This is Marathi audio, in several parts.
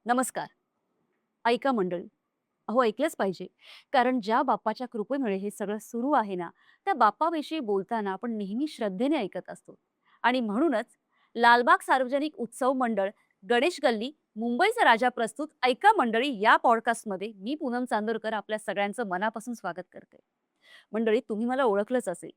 नमस्कार. ऐका मंडळी, अहो ऐकलंच पाहिजे. कारण ज्या बाप्पाच्या कृपेमुळे हे सगळं सुरू आहे ना, त्या बाप्पाविषयी बोलताना आपण नेहमी श्रद्धेने ऐकत असतो. आणि म्हणूनच लालबाग सार्वजनिक उत्सव मंडळ, गणेश गल्ली, मुंबईचा राजा प्रस्तुत ऐका मंडळी या पॉडकास्टमध्ये मी पूनम चांदोरकर आपल्या सगळ्यांचं मनापासून स्वागत करते. मंडळी, तुम्ही मला ओळखलंच असेल.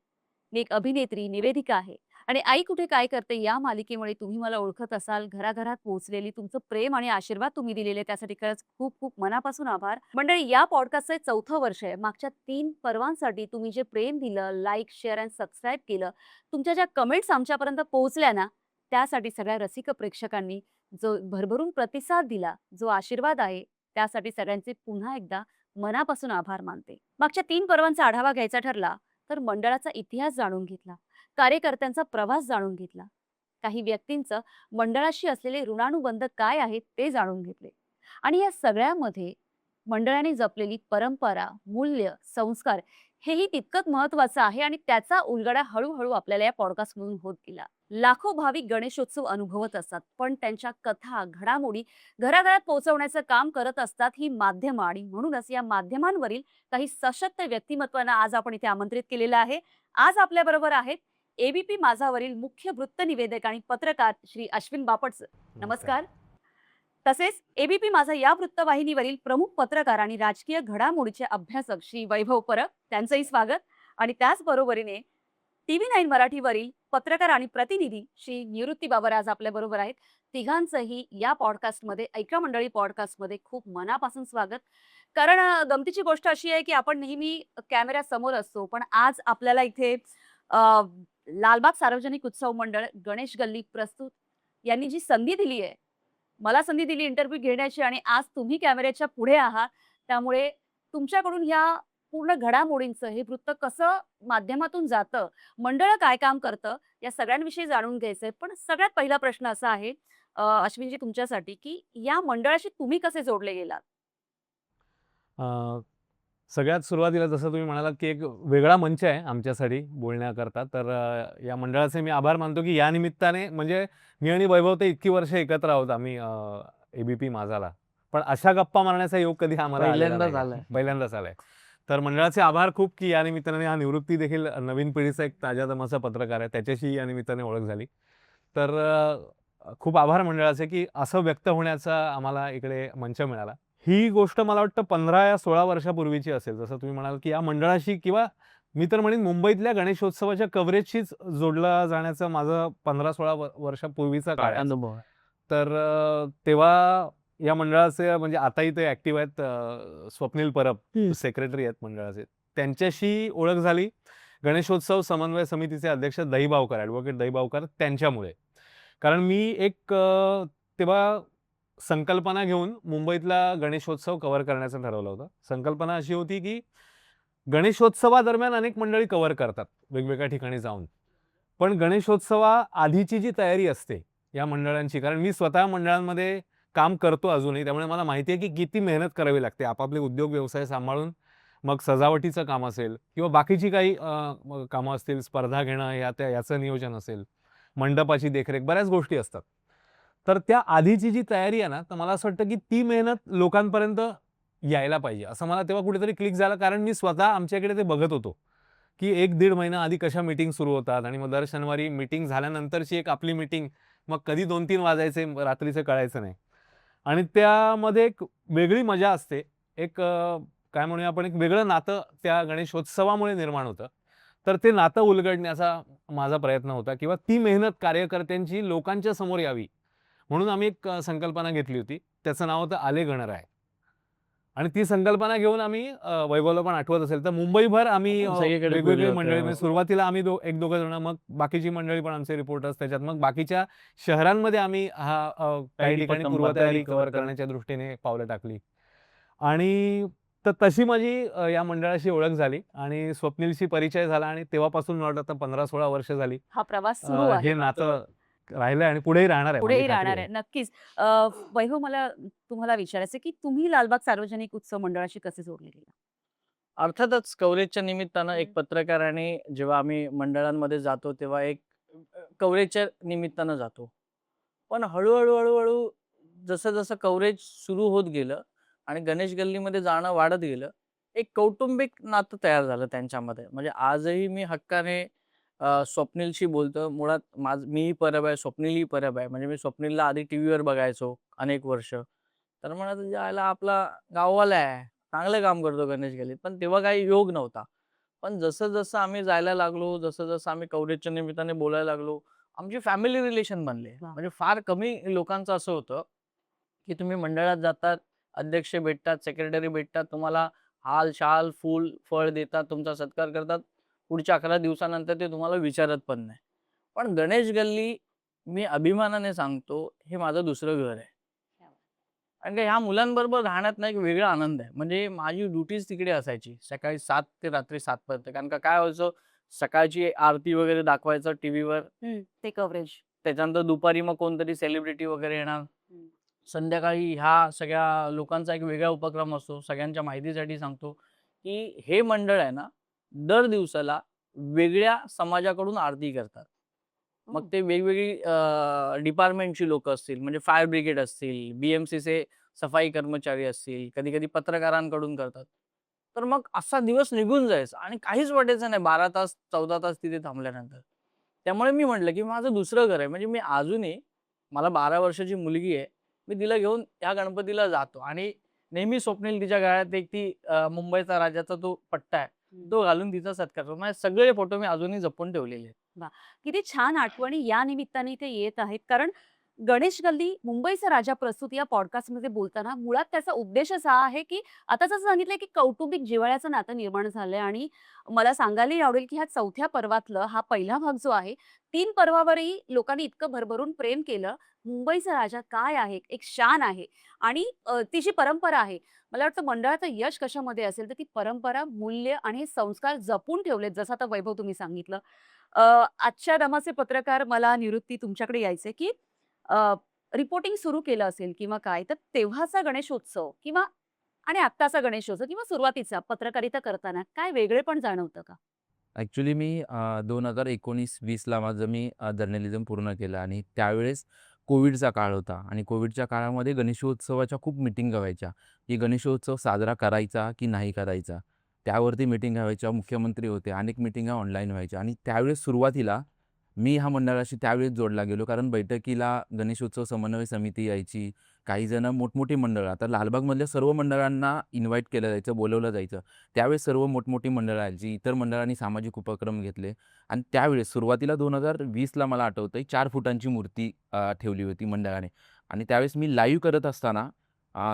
मी एक अभिनेत्री, निवेदिका आहे आणि आई कुठे काय करते या मालिकेमुळे तुम्ही मला ओळखत असाल. घराघरात पोहोचलेली तुमचं प्रेम आणि आशीर्वाद तुम्ही दिलेले त्यासाठी खरंच खूप खूप मनापासून आभार. मंडळी, या पॉडकास्टचं 4थं वर्ष आहे. मागच्या 3 पर्वांसाठी तुम्ही जे प्रेम दिलं, लाईक, शेअर आणि सबस्क्राईब केलं, तुमच्या ज्या कमेंट्स आमच्यापर्यंत पोहोचल्या ना, त्यासाठी सगळ्या रसिक प्रेक्षकांनी जो भरभरून प्रतिसाद दिला, जो आशीर्वाद आहे, त्यासाठी सगळ्यांचे पुन्हा एकदा मनापासून आभार मानते. मागच्या 3 पर्वांचा आढावा घ्यायचा ठरला, तर मंडळाचा इतिहास जाणून घेतला, कार्यकर्त्यांचा प्रवास जाणून घेतला, काही व्यक्तींचं मंडळाशी असलेले ऋणानुबंध काय आहेत ते जाणून घेतले. आणि या सगळ्यामध्ये मंडळाने जपलेली परंपरा, मूल्य, संस्कार हेही तितकंच महत्वाचं आहे आणि त्याचा उलगडा हळूहळू आपल्याला या पॉडकास्टमधून होत गेला. लाखो भाविक गणेशोत्सव अनुभवत असतात, पण त्यांच्या कथा, घडामोडी घराघरात पोहोचवण्याचं काम करत असतात ही माध्यमं. आणि म्हणूनच या माध्यमांवरील काही सशक्त व्यक्तिमत्वांना आज आपण इथे आमंत्रित केलेलं आहे. आज आपल्या बरोबर आहेत एबीपी माझावरील मुख्य वृत्त निवेदक आणि पत्रकार श्री अश्विन बापट. नमस्कार. नमस्कार. तसेच एबीपी माझा या वृत्तवाहिनीवरील प्रमुख पत्रकार आणि राजकीय घडामोडीचे अभ्यासक श्री वैभव परब, त्यांचंही स्वागत. आणि त्याच बरोबरीने TV9 मराठीवरील पत्रकार आणि प्रतिनिधी श्री निवृत्ती बाबर आज आपल्या बरोबर आहेत. तिघांचंही या पॉडकास्टमध्ये, ऐका मंडळी पॉडकास्टमध्ये खूप मनापासून स्वागत. कारण गमतीची गोष्ट अशी आहे की आपण नेहमी कॅमेऱ्यासमोर असतो, पण आज आपल्याला इथे अ, लालबाग सार्वजनिक उत्सव मंडळ, गणेश गल्ली प्रस्तुत यांनी जी संधी दिली आहे, मला संधी दिली इंटरव्ह्यू घेण्याची आणि आज तुम्ही कॅमेऱ्याच्या पुढे आहात. त्यामुळे तुमच्याकडून ह्या पूर्ण घडामोडींचं हे वृत्त कसं माध्यमातून जातं, मंडळ काय काम करतं, या सगळ्यांविषयी जाणून घ्यायचंय. पण सगळ्यात पहिला प्रश्न असा आहे अश्विनजी तुमच्यासाठी, की या मंडळाशी तुम्ही कसे जोडले गेलात? अ, सगळ्यात सुरुवातीला जसं तुम्ही म्हणालात, की एक वेगळा मंच आहे आमच्यासाठी बोलण्याकरता. तर या मंडळाचे मी आभार मानतो, की या निमित्ताने म्हणजे मी आणि वैभव तर इतकी वर्ष एकत्र आहोत आम्ही एबीपी माझाला. पण अशा गप्पा मारण्याचा योग कधी आम्हाला आलेला पहिल्यांदाच नाही. आलाय. पहिल्यांदाच आलाय. तर मंडळाचे आभार खूप, की या निमित्ताने हा निवृत्ती देखील नवीन पिढीचा एक ताज्या दमाचा पत्रकार आहे. त्याच्याशी या निमित्ताने ओळख झाली. तर खूप आभार मंडळाचे, की असं व्यक्त होण्याचा आम्हाला इकडे मंच मिळाला. ही गोष्ट मला वाटतं 15 या 16 वर्षापूर्वीची असेल. जसं तुम्ही म्हणाल, की या मंडळाशी किंवा मी तर म्हणेन मुंबईतल्या गणेशोत्सवाच्या कव्हरेजशीच जोडला जाण्याचं माझं 15-16 वर्षापूर्वीचा काळ आहे. अनुभव आहे. तर तेव्हा या मंडळाचे म्हणजे आताही ते ॲक्टिव्ह आहेत स्वप्नील परब सेक्रेटरी आहेत मंडळाचे. त्यांच्याशी ओळख झाली गणेशोत्सव समन्वय समितीचे अध्यक्ष दहीबावकर, ॲडव्होकेट दहीबावकर त्यांच्यामुळे. कारण मी एक तेव्हा संकल्पना घेऊन मुंबईतला गणेशोत्सव कव्हर करायचं ठरवलं होतं. संकल्पना अशी होती, की गणेशोत्सवादरम्यान अनेक मंडळी कव्हर करतात वेगवेगळ्या ठिकाणी जाऊन. पण गणेशोत्सवाआधीची जी तयारी असते या मंडळांची, कारण मी स्वतः मंडळांमध्ये काम करतो अजूनही, त्यामुळे मला माहिती आहे, की किती मेहनत करावी लागते. आपापले उद्योग व्यवसाय सांभाळून मग सजावटीचं काम असेल किंवा बाकीची काही कामं असतील, स्पर्धा घेणं याचं नियोजन असेल, मंडपाची देखरेख, बऱ्याच गोष्टी असतात. तर त्या आधीची जी तयारी आहे ना, तर मला असं वाटतं, की ती मेहनत लोकांपर्यंत यायला पाहिजे. असं मला तेव्हा कुठेतरी क्लिक झालं, कारण मी स्वतः आमच्याकडे ते बघत होतो, की 1-1.5 महिना आधी कशा मीटिंग सुरू होतात आणि मग दर शनिवारी मीटिंग झाल्यानंतरची एक आपली मीटिंग, मग कधी 2-3 वाजायचे रात्रीचं कळायचं नाही. आणि त्यामध्ये एक वेगळी मजा असते. एक काय म्हणूया आपण, एक वेगळं नातं त्या गणेशोत्सवामुळे निर्माण होतं. तर ते नातं उलगडण्याचा माझा प्रयत्न होता किंवा ती मेहनत कार्यकर्त्यांची लोकांच्या समोर यावी, म्हणून आम्ही एक संकल्पना घेतली होती. त्याचं नाव होतं आले गणराय. आणि ती संकल्पना घेऊन आम्ही वैभवला पण आठवत असेल तर मुंबईभर आम्ही सगळीकडे फिरले वेगवेगळी होते. मंडळी, हो. म्हणजे सुरुवातीला आम्ही 1-2 जण, मग बाकीची मंडळी पण आमचे रिपोर्टर्स त्याच्यात. मग बाकीच्या शहरांमध्ये आम्ही काही ठिकाणी पूर्वतयारी कव्हर करण्याच्या दृष्टीने पावलं टाकली. आणि तर तशी माझी या मंडळाशी ओळख झाली आणि स्वप्नीलशी परिचय झाला आणि तेव्हापासून मला वाटतं 15-16 वर्ष झाली हा प्रवास सुरू आहे. हे नातं राहिलंय आणि पुढेही राहणार आहे, माझी पुढेही खात्री राहणार आहे. आहे. नक्कीच. अ, वैभव, मला तुम्हाला विचारायचं की तुम्ही लालबाग सार्वजनिक उत्सव मंडळाशी कसे जोडले गेला? अर्थातच कव्हरेजच्या निमित्तानं एक हं. पत्रकाराने जेव्हा आम्ही मंडळांमध्ये जातो, तेव्हा एक कव्हरेजच्या निमित्तानं जातो. पण हळू-हळू जसं जसं कव्हरेज सुरू होत गेलं आणि गणेश गल्लीमध्ये जाणं वाढत गेलं, एक कौटुंबिक नातं तयार झालं त्यांच्यामध्ये. म्हणजे आजही मी हक्काने स्वप्नीलशी बोलतो. मुळात मीही परब आहे, स्वप्नीलही परब आहे. म्हणजे मी स्वप्नीलला आधी टीव्हीवर बघायचो अनेक वर्ष. तर म्हणत "याला आपला गाववाला आहे, चांगलं काम करतो गणेश गल्लीत." पण तेव्हा काही योग नव्हता. पण जसं-जसं आम्ही जायला लागलो, जसं-जसं आम्ही कव्हरेजच्या निमित्ताने बोलायला लागलो, आमची फॅमिली रिलेशन बनले. वाह! म्हणजे फार कमी लोकांचं असं होतं, की तुम्ही मंडळात जातात, अध्यक्ष भेटतात, सेक्रेटरी भेटतात, तुम्हाला हाल-शाल, फूल, फळ देतात, तुमचा सत्कार करतात. पुढच्या 11 दिवसानंतर ते तुम्हाला विचारत पण नाही. पण गणेश गल्ली मी अभिमानाने सांगतो, हे माझं दुसरं घर आहे. कारण की ह्या मुलांबरोबर राहण्यात ना एक वेगळा आनंद आहे. म्हणजे माझी ड्युटीच तिकडे असायची. सकाळी 7 ते रात्री 7 पर्यंत. कारण का काय व्हायचं, सकाळची आरती वगैरे दाखवायचं टीव्हीवर. ते कव्हरेज. त्याच्यानंतर दुपारी मग कोणतरी सेलिब्रिटी वगैरे येणार. संध्याकाळी ह्या सगळ्या लोकांचा एक वेगळा उपक्रम असतो. सगळ्यांच्या माहितीसाठी सांगतो, की हे मंडळ आहे ना, दर दिवसाला वेगळ्या समाजाकडून आरती करतात. मग ते वेगवेगळी डिपार्टमेंटची लोकं असतील, म्हणजे फायर ब्रिगेड असतील, BMCचे सफाई कर्मचारी असतील, कधी-कधी पत्रकारांकडून करतात. तर मग असा दिवस निघून जायचा आणि काहीच वाटायचं नाही 12 तास, 14 तास तिथे थांबल्यानंतर. त्यामुळे मी म्हटलं, की माझं दुसरं घर आहे. म्हणजे मी अजूनही मला 12 वर्षाची मुलगी आहे. मी तिला घेऊन या गणपतीला जातो आणि नेहमी स्वप्नील तिच्या गळ्यात एक मुंबईचा राजाचा तो पट्टा आहे. तो घालून तिचा सत्कार करतो. माझे सगळे फोटो मी अजूनही जपून ठेवलेले आहेत. वाह! किती छान आठवणी या निमित्ताने इथे येत आहेत. कारण गणेश गल्ली, मुंबईचा राजा प्रस्तुत या पॉडकास्टमध्ये बोलताना मुळात त्याचा उद्देश असा आहे, की आता जसं सांगितलंय, की कौटुंबिक जिव्हाळ्याचं नातं निर्माण झालंय आणि मला सांगायलाही आवडेल, की ह्या 4थ्या पर्वातलं हा पहिला भाग जो आहे, 3 पर्वावरही लोकांनी इतकं भरभरून प्रेम केलं. मुंबईचा राजा काय आहे? एक शान आहे आणि ती जी परंपरा आहे, मला वाटतं मंडळाचं यश कशामध्ये असेल, तर ती परंपरा, मूल्य आणि हे संस्कार जपून ठेवलेत, जसं आता वैभव तुम्ही सांगितलं. आजच्या दमाचे पत्रकार मला निवृत्ती तुमच्याकडे यायचंय, की रिपोर्टिंग सुरू केलं असेल किंवा काय, तर तेव्हाचा गणेशोत्सव किंवा आणि आत्ताचा गणेशोत्सव किंवा सुरुवातीचा पत्रकारिता करताना काय वेगळेपण जाणवतं का? ॲक्चुअली मी 2019-20ला माझं मी जर्नलिझम पूर्ण केलं आणि त्यावेळेस कोविडचा काळ होता आणि कोविडच्या काळामध्ये गणेशोत्सवाच्या खूप मीटिंगा व्हायच्या, की गणेशोत्सव साजरा करायचा की नाही करायचा. त्यावरती मीटिंगा व्हायच्या, मुख्यमंत्री होते, अनेक मीटिंगा ऑनलाईन व्हायच्या आणि त्यावेळेस सुरुवातीला मी ह्या मंडळाशी त्यावेळेस जोडला गेलो. कारण बैठकीला गणेशोत्सव समन्वय समिती यायची. काही जण मोठमोठी मंडळं, आता लालबागमधल्या सर्व मंडळांना इन्व्हाईट केलं जायचं, बोलावलं जायचं. त्यावेळेस सर्व मोठमोठी मंडळं आली. इतर मंडळांनी सामाजिक उपक्रम घेतले आणि त्यावेळेस सुरुवातीला 2020ला मला आठवतंय 4 फुटांची मूर्ती ठेवली होती मंडळाने आणि त्यावेळेस मी लाईव्ह करत असताना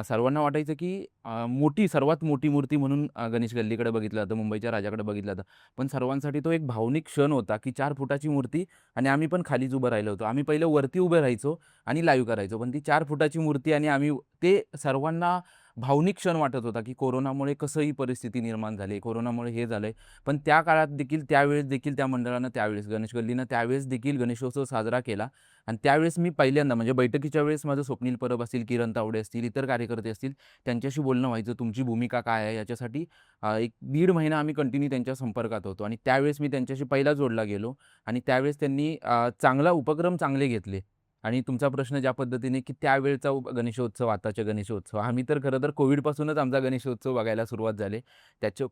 सर्वांना वाटायचं की सर्वात मोठी मूर्ती म्हणून गणेश गल्लीकडे बघितलं जातं, मुंबईच्या राजाकडे बघितलं जातं. पण सर्वांसाठी तो एक भावनिक क्षण होता की 4 फुटाची मूर्ती आणि आम्ही पण खालीच उभं राहिलो होतो. आम्ही पहिलं वरती उभे राहायचो आणि लाईव्ह करायचो. पण ती 4 फुटाची मूर्ती आणि आम्ही ते सर्वांना भावनिक क्षण वाटत होता, की कोरोनामुळे कसं ही परिस्थिती निर्माण झाली, कोरोनामुळे हे झालंय. पण त्या काळात देखील त्यावेळेस देखील त्या मंडळानं त्यावेळेस गणेश गल्लीनं त्यावेळेस देखील गणेशोत्सव साजरा केला आणि त्यावेळेस मी पहिल्यांदा म्हणजे बैठकीच्या वेळेस माझं स्वप्नील परब असतील, किरण तावडे असतील, इतर कार्यकर्ते असतील, त्यांच्याशी बोलणं व्हायचं. तुमची भूमिका काय आहे याच्यासाठी एक 1.5 महिना आम्ही कंटिन्यू त्यांच्या संपर्कात होतो आणि त्यावेळेस मी त्यांच्याशी पहिला जोडला गेलो आणि त्यावेळेस त्यांनी चांगला उपक्रम चांगले घेतले. आणि तुमचा प्रश्न ज्या पद्धतीने की त्यावेळचा गणेशोत्सव, आताचे गणेशोत्सव, आम्ही तर खरं तर कोविडपासूनच आमचा गणेशोत्सव बघायला सुरुवात झाली.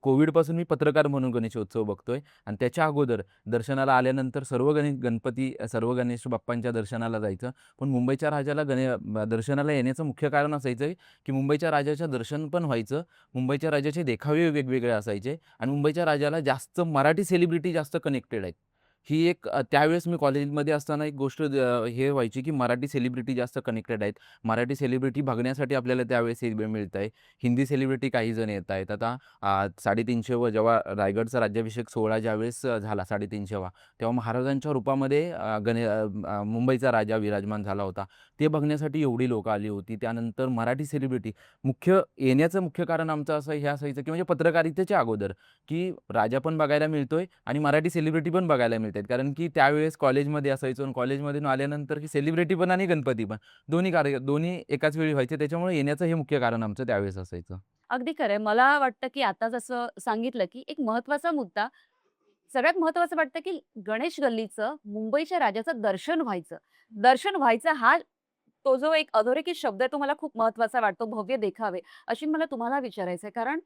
कोविडपासून मी पत्रकार म्हणून गणेशोत्सव बघतोय आणि त्याच्या अगोदर दर्शनाला आल्यानंतर सर्व गणेश बाप्पांच्या दर्शनाला जायचं. पण मुंबईच्या राजाला दर्शनाला येण्याचं मुख्य कारण असायचं की मुंबईच्या राजाचं दर्शन पण व्हायचं. मुंबईच्या राजाचे देखावे वेगवेगळे असायचे आणि मुंबईच्या राजाला जास्त मराठी सेलिब्रिटी जास्त कनेक्टेड आहेत. ही एक त्यावेळेस मी कॉलेजमध्ये असताना एक गोष्ट हे व्हायची की मराठी सेलिब्रिटी जास्त कनेक्टेड आहेत. मराठी सेलिब्रिटी बघण्यासाठी आपल्याला त्यावेळेस एक वेळ मिळतंय. हिंदी सेलिब्रिटी काही जण येत आहेत. आता 350 जेव्हा रायगडचा राज्याभिषेक सोहळा ज्यावेळेस झाला 350 तेव्हा महाराजांच्या रूपामध्ये मुंबईचा राजा विराजमान झाला होता. ते बघण्यासाठी एवढी लोकं आली होती. त्यानंतर मराठी सेलिब्रिटी येण्याचं मुख्य कारण आमचं हे असायचं की म्हणजे पत्रकारितेच्या अगोदर की राजा पण बघायला मिळतोय आणि मराठी सेलिब्रिटी पण बघायला मिळतात. कारण की त्यावेळेस कॉलेजमध्ये असायचो आणि कॉलेजमधून आल्यानंतर की सेलिब्रिटी पण आणि गणपती पण दोन्ही एकाच वेळी व्हायचे. त्याच्यामुळे येण्याचं हे मुख्य कारण आमचं त्यावेळेस असायचं. अगदी खरं आहे. मला वाटतं, की आता जसं सांगितलं, की एक महत्त्वाचा मुद्दा, सगळ्यात महत्त्वाचं वाटतं, की गणेश गल्लीचं मुंबईच्या राजाचं दर्शन व्हायचं. दर्शन व्हायचं हा तो जो एक अधोरेखित शब्द आहे तो मला खूप महत्वाचा वाटतो, भव्य देखावे. अशी मला तुम्हाला विचारायचं आहे कारण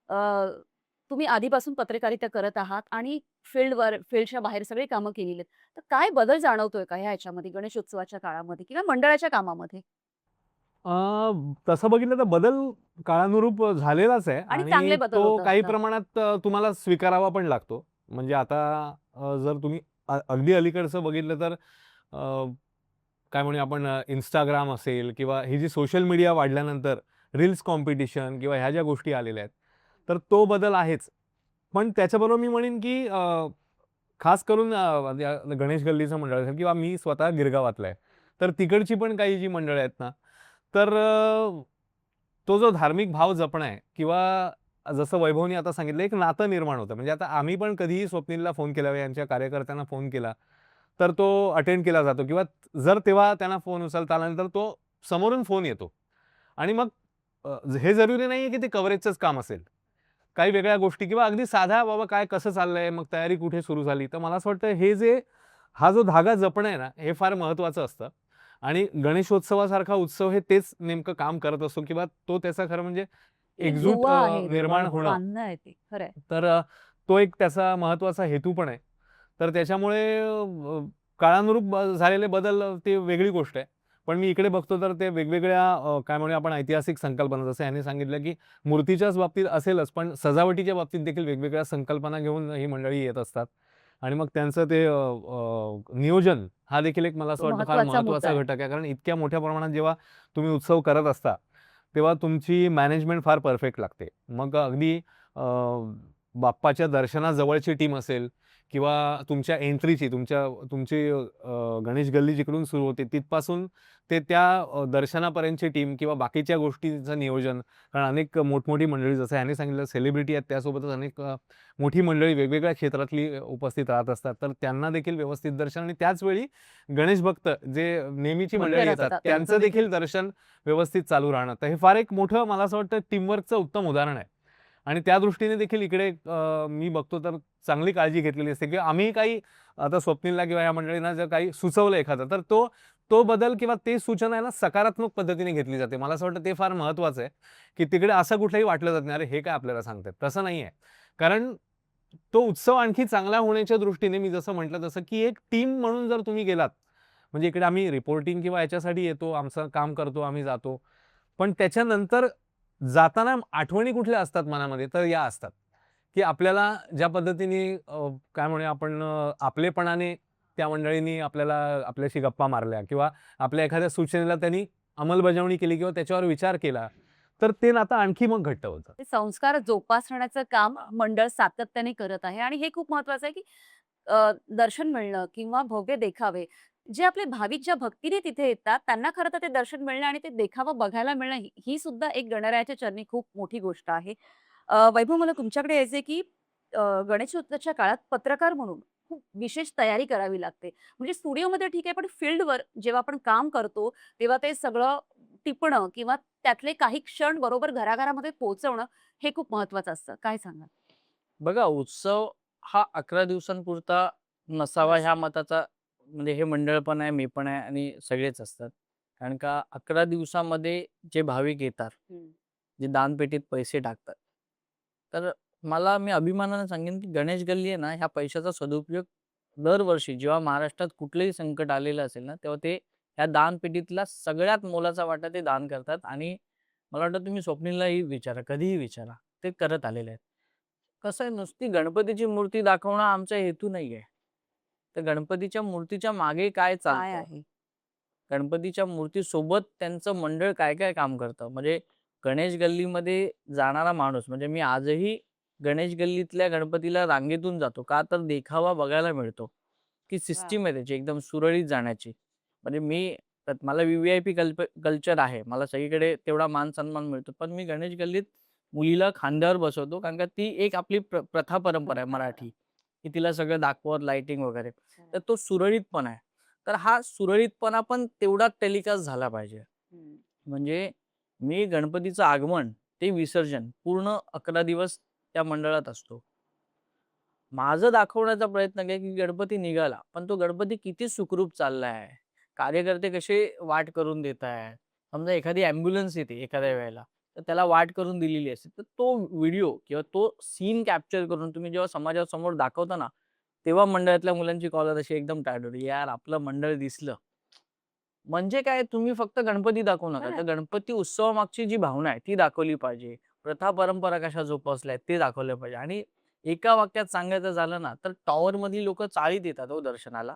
अ, तुम्ही आधीपासून पत्रकारिता करत आहात आणि फील्डच्या बाहेर सगळी कामं केलेली आहेत. तर काय बदल जाणवतोय का ह्या ह्याच्यामध्ये गणेशोत्सवाच्या काळामध्ये किंवा मंडळाच्या कामामध्ये? अ, तसं बघितलं तर बदल काळानुरूप झालेलाच आहे आणि आणि चांगले बदल तो होत काही असतात. प्रमाणात तुम्हाला स्वीकारावा पण लागतो. म्हणजे आता जर तुम्ही अगदी अलीकडचं बघितलं तर अ, काय म्हणूया आपण Instagram असेल किंवा ही जी सोशल मीडिया वाढल्यानंतर रील्स कॉम्पिटिशन किंवा ह्या ज्या गोष्टी आलेल्या आहेत, तर तो बदल आहेच. पण त्याच्याबरोबर मी म्हणेन की खास करून म्हणजे गणेश गल्लीचं मंडळ असेल किंवा मी स्वतः गिरगावातला आहे. तर तिकडची पण काही जी मंडळं आहेत ना, तर तो जो धार्मिक भाव जपणं आहे किंवा जसं वैभवनी आता सांगितलं एक नातं निर्माण होतं. म्हणजे आता आम्ही पण कधीही स्वप्नीलला फोन केला, यांच्या कार्यकर्त्यांना फोन केला, तर तो अटेंड केला जातो किंवा जर तेव्हा त्यांना फोन उचलता आला नाही, तर तो समोरून फोन येतो. आणि मग हे जरुरी नाहीये की ते कव्हरेजचंच काम असेल. काही वेगळ्या गोष्टी किंवा अगदी साधा बाबा काय कसं चाललंय, मग तयारी कुठे सुरू झाली. तर मला असं वाटतं हा जो धागा जपणं आहे ना, हे फार महत्त्वाचं असतं. आणि गणेशोत्सवासारखा उत्सव हे तेच नेमकं काम करत असतो किंवा तो त्याचा खरं म्हणजे ती एकजूट दुवा आहे, निर्माण होणं. बांधणं आहे ते. खरंय. तर तो एक त्याचा महत्त्वाचा हेतू पण आहे. तर त्याच्यामुळे काळानुरूप झालेले बदल ती वेगळी गोष्ट आहे. पण मी इकडे बघतो तर ते वेगवेगळ्या काय म्हणूया आपण ऐतिहासिक संकल्पना जसं ह्याने सांगितलं, की मूर्तीच्याच बाबतीत असेलच, पण सजावटीच्या बाबतीत देखील वेगवेगळ्या संकल्पना घेऊन ही मंडळी येत असतात. आणि मग त्यांचं ते नियोजन हा देखील एक मला असं तो वाटतं फार महत्वाचा मुद्दा महत्त्वाचा आहे. घटक आहे. कारण इतक्या मोठ्या प्रमाणात जेव्हा तुम्ही उत्सव करत असता, तेव्हा तुमची मॅनेजमेंट फार परफेक्ट लागते. मग अगदी बाप्पाच्या दर्शनाजवळची टीम असेल किंवा तुमच्या एंट्रीची तुमची गणेश गल्ली जिकडून सुरू होते तिथपासून ते त्या दर्शनापर्यंतची टीम किंवा बाकीच्या गोष्टींचं नियोजन. कारण अनेक मोठमोठी मंडळी जसं ह्याने सांगितलं सेलिब्रिटी आहेत त्यासोबतच अनेक मोठी मंडळी वेगवेगळ्या क्षेत्रातली उपस्थित राहत असतात. तर त्यांना देखील व्यवस्थित दर्शन आणि त्याच वेळी गणेश भक्त जे नेहमीची मंडळी मंदिरात येतात असतात. त्यांचं देखील दर्शन व्यवस्थित चालू राहणं. तर हे फार एक मोठं मला असं वाटतं टीमवर्कचं उत्तम उदाहरण आहे. आणि त्या दृष्टीने देखील इकडे मी बघतो तर चांगली काळजी घेतलेली असते किंवा आम्ही काही आता स्वप्नीलला किंवा या मंडळींना जर काही सुचवलं एखादं, तर तो तो बदल किंवा ते सूचना आहे ना सकारात्मक पद्धतीने घेतली जाते. मला असं वाटतं ते फार महत्त्वाचं आहे, की तिकडे असं कुठलंही वाटलं जात नाही, "अरे हे काय आपल्याला सांगतायत." तसं नाहीये. कारण तो उत्सव आणखी चांगला होण्याच्या दृष्टीने मी जसं म्हटलं तसं, की एक टीम म्हणून जर तुम्ही गेलात, म्हणजे इकडे आम्ही रिपोर्टिंग किंवा याच्यासाठी येतो, आमचं काम करतो, आम्ही जातो. पण त्याच्यानंतर जाताना आठवणी कुठल्या असतात मनामध्ये, तर या असतात, की आपल्याला ज्या पद्धतीने काय म्हणूया आपण आपलेपणाने त्या मंडळींनी आपल्याशी गप्पा मारल्या किंवा आपल्या एखाद्या सूचनेला त्यांनी अंमलबजावणी केली किंवा त्याच्यावर विचार केला, तर ते नातं आणखी मग घट्ट होतं. ते संस्कार जोपासण्याचं काम मंडळ सातत्याने करत आहे आणि हे खूप महत्वाचं आहे, की दर्शन मिळणं किंवा भव्य देखावे, जे आपले भाविक ज्या भक्तीने तिथे येतात, त्यांना खरं तर ते दर्शन मिळणं आणि ते देखावा बघायला मिळणं ही सुद्धा एक गणरायाच्या चरणी खूप मोठी गोष्ट आहे. वैभव मला तुमच्याकडे यायचंय, की गणेशोत्सवाच्या काळात पत्रकार म्हणून खूप विशेष तयारी करावी लागते. म्हणजे स्टुडिओमध्ये ठीक आहे, पण फील्डवर जेव्हा आपण काम करतो, तेव्हा ते सगळं टिपणं किंवा त्यातले काही क्षण बरोबर घराघरामध्ये पोहोचवणं हे खूप महत्वाचं असतं. काय सांगाल? बघा, उत्सव हा 11 दिवसांपुरता नसावा ह्या मताचा म्हणजे हे मंडळ पण आहे, मी पण आहे आणि सगळेच असतात. कारण का 11 दिवसामध्ये जे भाविक येतात, हं. जे दानपेटीत पैसे टाकतात. तर मी अभिमानाने सांगेन, की गणेश गल्ली आहे ना, ह्या पैशाचा सदुपयोग दरवर्षी जेव्हा महाराष्ट्रात कुठलंही संकट आलेलं असेल ना, तेव्हा ते ह्या दानपेटीतला सगळ्यात मोलाचा वाटा ते दान करतात आणि मला वाटतं तुम्ही स्वप्नीललाही विचारा, कधीही विचारा, ते करत आलेले आहेत. कसं आहे, नुसती गणपतीची मूर्ती दाखवणं आमचा हेतू नाहीये. तर गणपतीच्या मूर्तीच्या मागे काय काय चालतं? आहे? गणपतीच्या मूर्तीसोबत त्यांचं मंडळ काय-काय काम करतं. म्हणजे गणेश गल्लीमध्ये जाणारा माणूस म्हणजे मी आजही गणेश गल्लीतल्या गणपतीला रांगेतून जातो. का तर देखावा बघायला मिळतो, की वाह! सिस्टम आहे त्याची एकदम सुरळीत जाण्याची. म्हणजे मला व्ही-व्ही-आय-पी कल्चर आहे. मला सगळीकडे तेवढा मान-सन्मान मिळतो. पण मी गणेश गल्लीत मुलीला खांद्यावर बसवतो. कारण का ती एक आपली प्रथा परंपरा आहे मराठी, की तिला सगळं दाखवत लाइटिंग वगैरे. तर तो सुरळीतपणा आहे. तर हा सुरळीतपणा पण तेवढाच टेलिकास्ट झाला पाहिजे. हं. म्हणजे मी गणपतीचं आगमन ते विसर्जन पूर्ण 11 दिवस त्या मंडळात असतो. माझं दाखवण्याचा प्रयत्न काय, की गणपती निघाला, पण तो गणपती किती सुखरूप चाललाय. कार्यकर्ते कसे वाट करून देत आहेत. समजा एखादी ॲम्ब्युलन्स येते एखाद्या वेळेला, तर त्याला वाट करून दिलेली असते. तर तो व्हिडिओ किंवा तो सीन कॅप्चर करून तुम्ही जेव्हा समाजासमोर दाखवता ना, तेव्हा मंडळातल्या मुलांची कॉलर अशी एकदम टाईट होते. यार आपलं मंडळ दिसलं. म्हणजे काय तुम्ही फक्त गणपती दाखवू नका. खरंय. तर गणपती उत्सवामागची जी भावना आहे ती दाखवली पाहिजे. प्रथा परंपरा कशा जोपासल्या आहेत ते दाखवलं पाहिजे आणि एका वाक्यात सांगायचं झालं ना, तर टॉवरमधली लोकं चाळीत येतात हो दर्शनाला.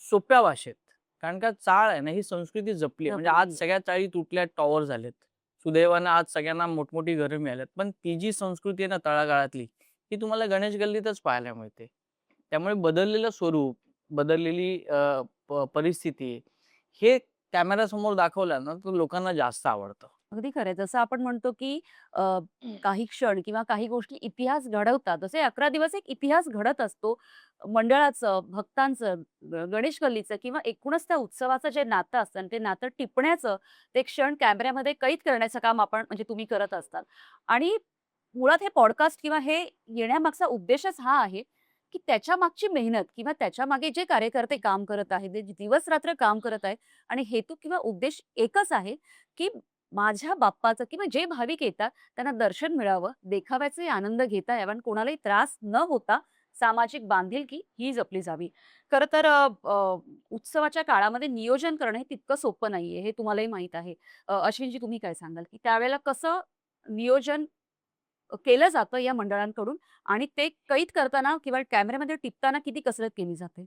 सोप्या भाषेत. कारण का चाळ आहे ना, ही संस्कृती जपली आहे. म्हणजे आज जपली. सगळ्या चाळी तुटल्या, टॉवर झालेत. सुदैवानं आज सगळ्यांना मोठमोठी घरं मिळाल्यात. पण ती जी संस्कृती आहे ना तळागाळातली, ती तुम्हाला गणेश गल्लीतच पाहायला मिळते. त्यामुळे बदललेलं स्वरूप, बदललेली परिस्थिती, हे कॅमेऱ्यासमोर दाखवलं ना, तर लोकांना जास्त आवडतं. अगदी खरं आहे. जसं आपण म्हणतो, की काही क्षण किंवा काही गोष्टी इतिहास घडवतात. जसे 11 दिवस एक इतिहास घडत असतो. मंडळाचं, भक्तांचं, गणेश गल्लीचं किंवा एकूणच त्या उत्सवाचं जे नातं असतं आणि ते नातं टिपण्याचं, ते क्षण कॅमेऱ्यामध्ये कैद करण्याचं काम आपण म्हणजे तुम्ही करत असतात. आणि मुळात हे पॉडकास्ट किंवा हे येण्यामागचा उद्देशच हा आहे, की त्याच्यामागची मेहनत किंवा त्याच्यामागे जे कार्यकर्ते काम करत आहेत, जे दिवस-रात्र काम करत आहेत आणि हेतू किंवा उद्देश एकच आहे, की माझ्या बाप्पाचं किंवा जे भाविक येतात त्यांना दर्शन मिळावं, देखाव्याचे आनंद घेता यावा आणि कोणालाही त्रास न होता सामाजिक बांधिलकी ही जपली जावी. खरं तर उत्सवाच्या काळामध्ये नियोजन करणं हे तितकं सोपं नाहीये, हे तुम्हालाही माहीत आहे. अश्विनजी तुम्ही काय सांगाल, की त्यावेळेला कसं नियोजन केलं जातं या मंडळांकडून आणि ते कैद करताना किंवा कॅमेऱ्यामध्ये टिपताना किती कसरत केली जाते?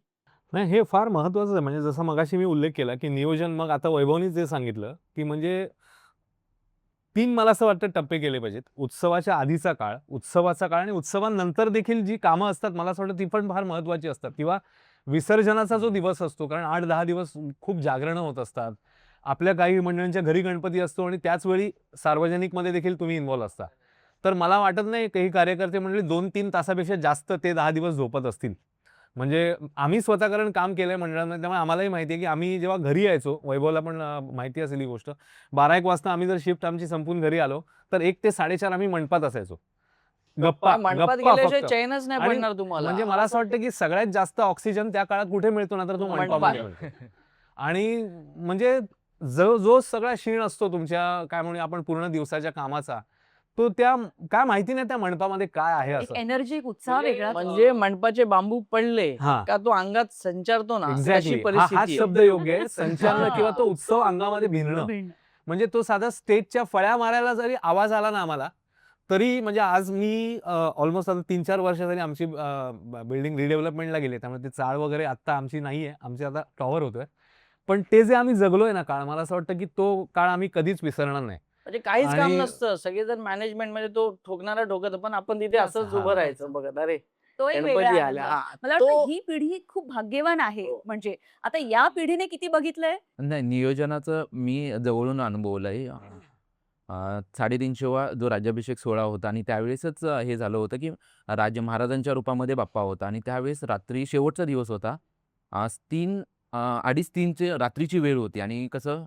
नाही, हे फार महत्त्वाचं आहे. म्हणजे जसं मगाशी मी उल्लेख केला, की नियोजन मग आता वैभवनीच जे सांगितलं, की म्हणजे 3 मला असं वाटतं टप्पे केले पाहिजेत. उत्सवाच्या आधीचा काळ, उत्सवाचा काळ आणि उत्सवानंतर देखील जी कामं असतात मला असं वाटतं ती पण फार महत्त्वाची असतात किंवा विसर्जनाचा जो दिवस असतो कारण 8-10 दिवस खूप जागरणं होत असतात. आपल्या काही मंडळींच्या घरी गणपती असतो आणि त्याच वेळी सार्वजनिकमध्ये देखील तुम्ही इन्व्हॉल्व असता. तर मला वाटत नाही काही कार्यकर्ते मंडळी 2-3 तासापेक्षा जास्त ते 10 दिवस झोपत असतील. म्हणजे आम्ही स्वतः कारण काम केलंय मंडळामध्ये त्यामुळे आम्हालाही माहिती आहे, की आम्ही जेव्हा घरी यायचो, वैभवला पण माहिती असेल ही गोष्ट. 12-1 वाजता आम्ही जर शिफ्ट आमची संपून घरी आलो, तर 1 ते 4:30 आम्ही मंडपात असायचो. गप्पा, मंडपात गप्पा गेल्याशिवाय फक्त. चैनच नाही आणि पडणार तुम्हाला. म्हणजे मला असं वाटतं, की सगळ्यात जास्त ऑक्सिजन त्या काळात कुठे मिळतो ना, तर तो मंडपात. मंडपामध्ये मिळतो. आणि म्हणजे जो जो सगळा क्षीण असतो तुमच्या काय म्हणूया आपण पूर्ण दिवसाच्या कामाचा, तो त्या काय माहिती नाही त्या मंडपामध्ये काय आहे एक असं. एनर्जी, एक उत्साह वेगळाच म्हणजे मंडपाचे बांबू पडले हां. का तो अंगात संचारतो ना, तशी एक्झॅक्टली. हाच परिस्थिती आहे. शब्द योग्य आहे. संचारणं हां. किंवा तो उत्सव अंगामध्ये भिनणं. भिन्न. म्हणजे तो साधा स्टेजच्या फळ्या मारायला जरी आवाज आला ना आम्हाला, तरी म्हणजे आज मी ऑलमोस्ट आता 3-4 वर्ष झाली आमची बिल्डिंग रिडेव्हलपमेंटला गेली आहे. त्यामुळे ती चाळ वगैरे आत्ता आमची नाहीये. आमची आता टॉवर होतोय. पण ते जे आम्ही जगलोय ना काळ, मला असं वाटतं की तो काळ आम्ही कधीच विसरणार नाही. म्हणजे काहीच काम आणि नसतं. सगळेजण मॅनेजमेंटमध्ये तो ठोकणारा ठोकत, पण आपण तिथे असंच हां. उभं राहायचं बघत. अरे तो एक वेगळा गणपती आनंद. आल्या. हां, मला वाटतं तो ही पिढी खूप भाग्यवान आहे. हो. म्हणजे आता या पिढीने किती बघितलंय? नाही, नियोजनाचं मी जवळून अनुभवलंय. 350वा जो राज्याभिषेक सोहळा होता आणि त्यावेळेसच हे झालं होतं, की राजे महाराजांच्या रूपामध्ये बाप्पा होता आणि त्यावेळेस रात्री शेवटचा दिवस होता. आज 2:30-3ची रात्रीची वेळ होती आणि कसं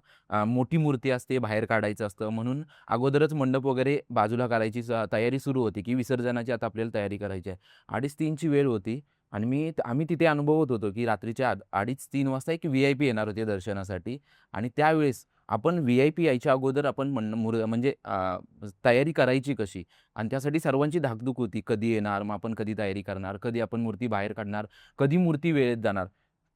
मोठी मूर्ती असते, बाहेर काढायचं असतं म्हणून अगोदरच मंडप वगैरे बाजूला करायची तयारी सुरू होती, की विसर्जनाची आता आपल्याला तयारी करायची आहे. 2:30-3ची वेळ होती आणि आम्ही तिथे अनुभवत होतो, की रात्रीच्या 2:30-3 वाजता एक व्ही-आय-पी येणार होते दर्शनासाठी आणि त्यावेळेस आपण व्ही-आय-पी यायच्या अगोदर आपण म्हणजे तयारी करायची कशी? आणि त्यासाठी सर्वांची धाकधूक होती. कधी येणार? मग आपण कधी तयारी करणार? कधी आपण मूर्ती बाहेर काढणार? कधी मूर्ती वेळेत जाणार?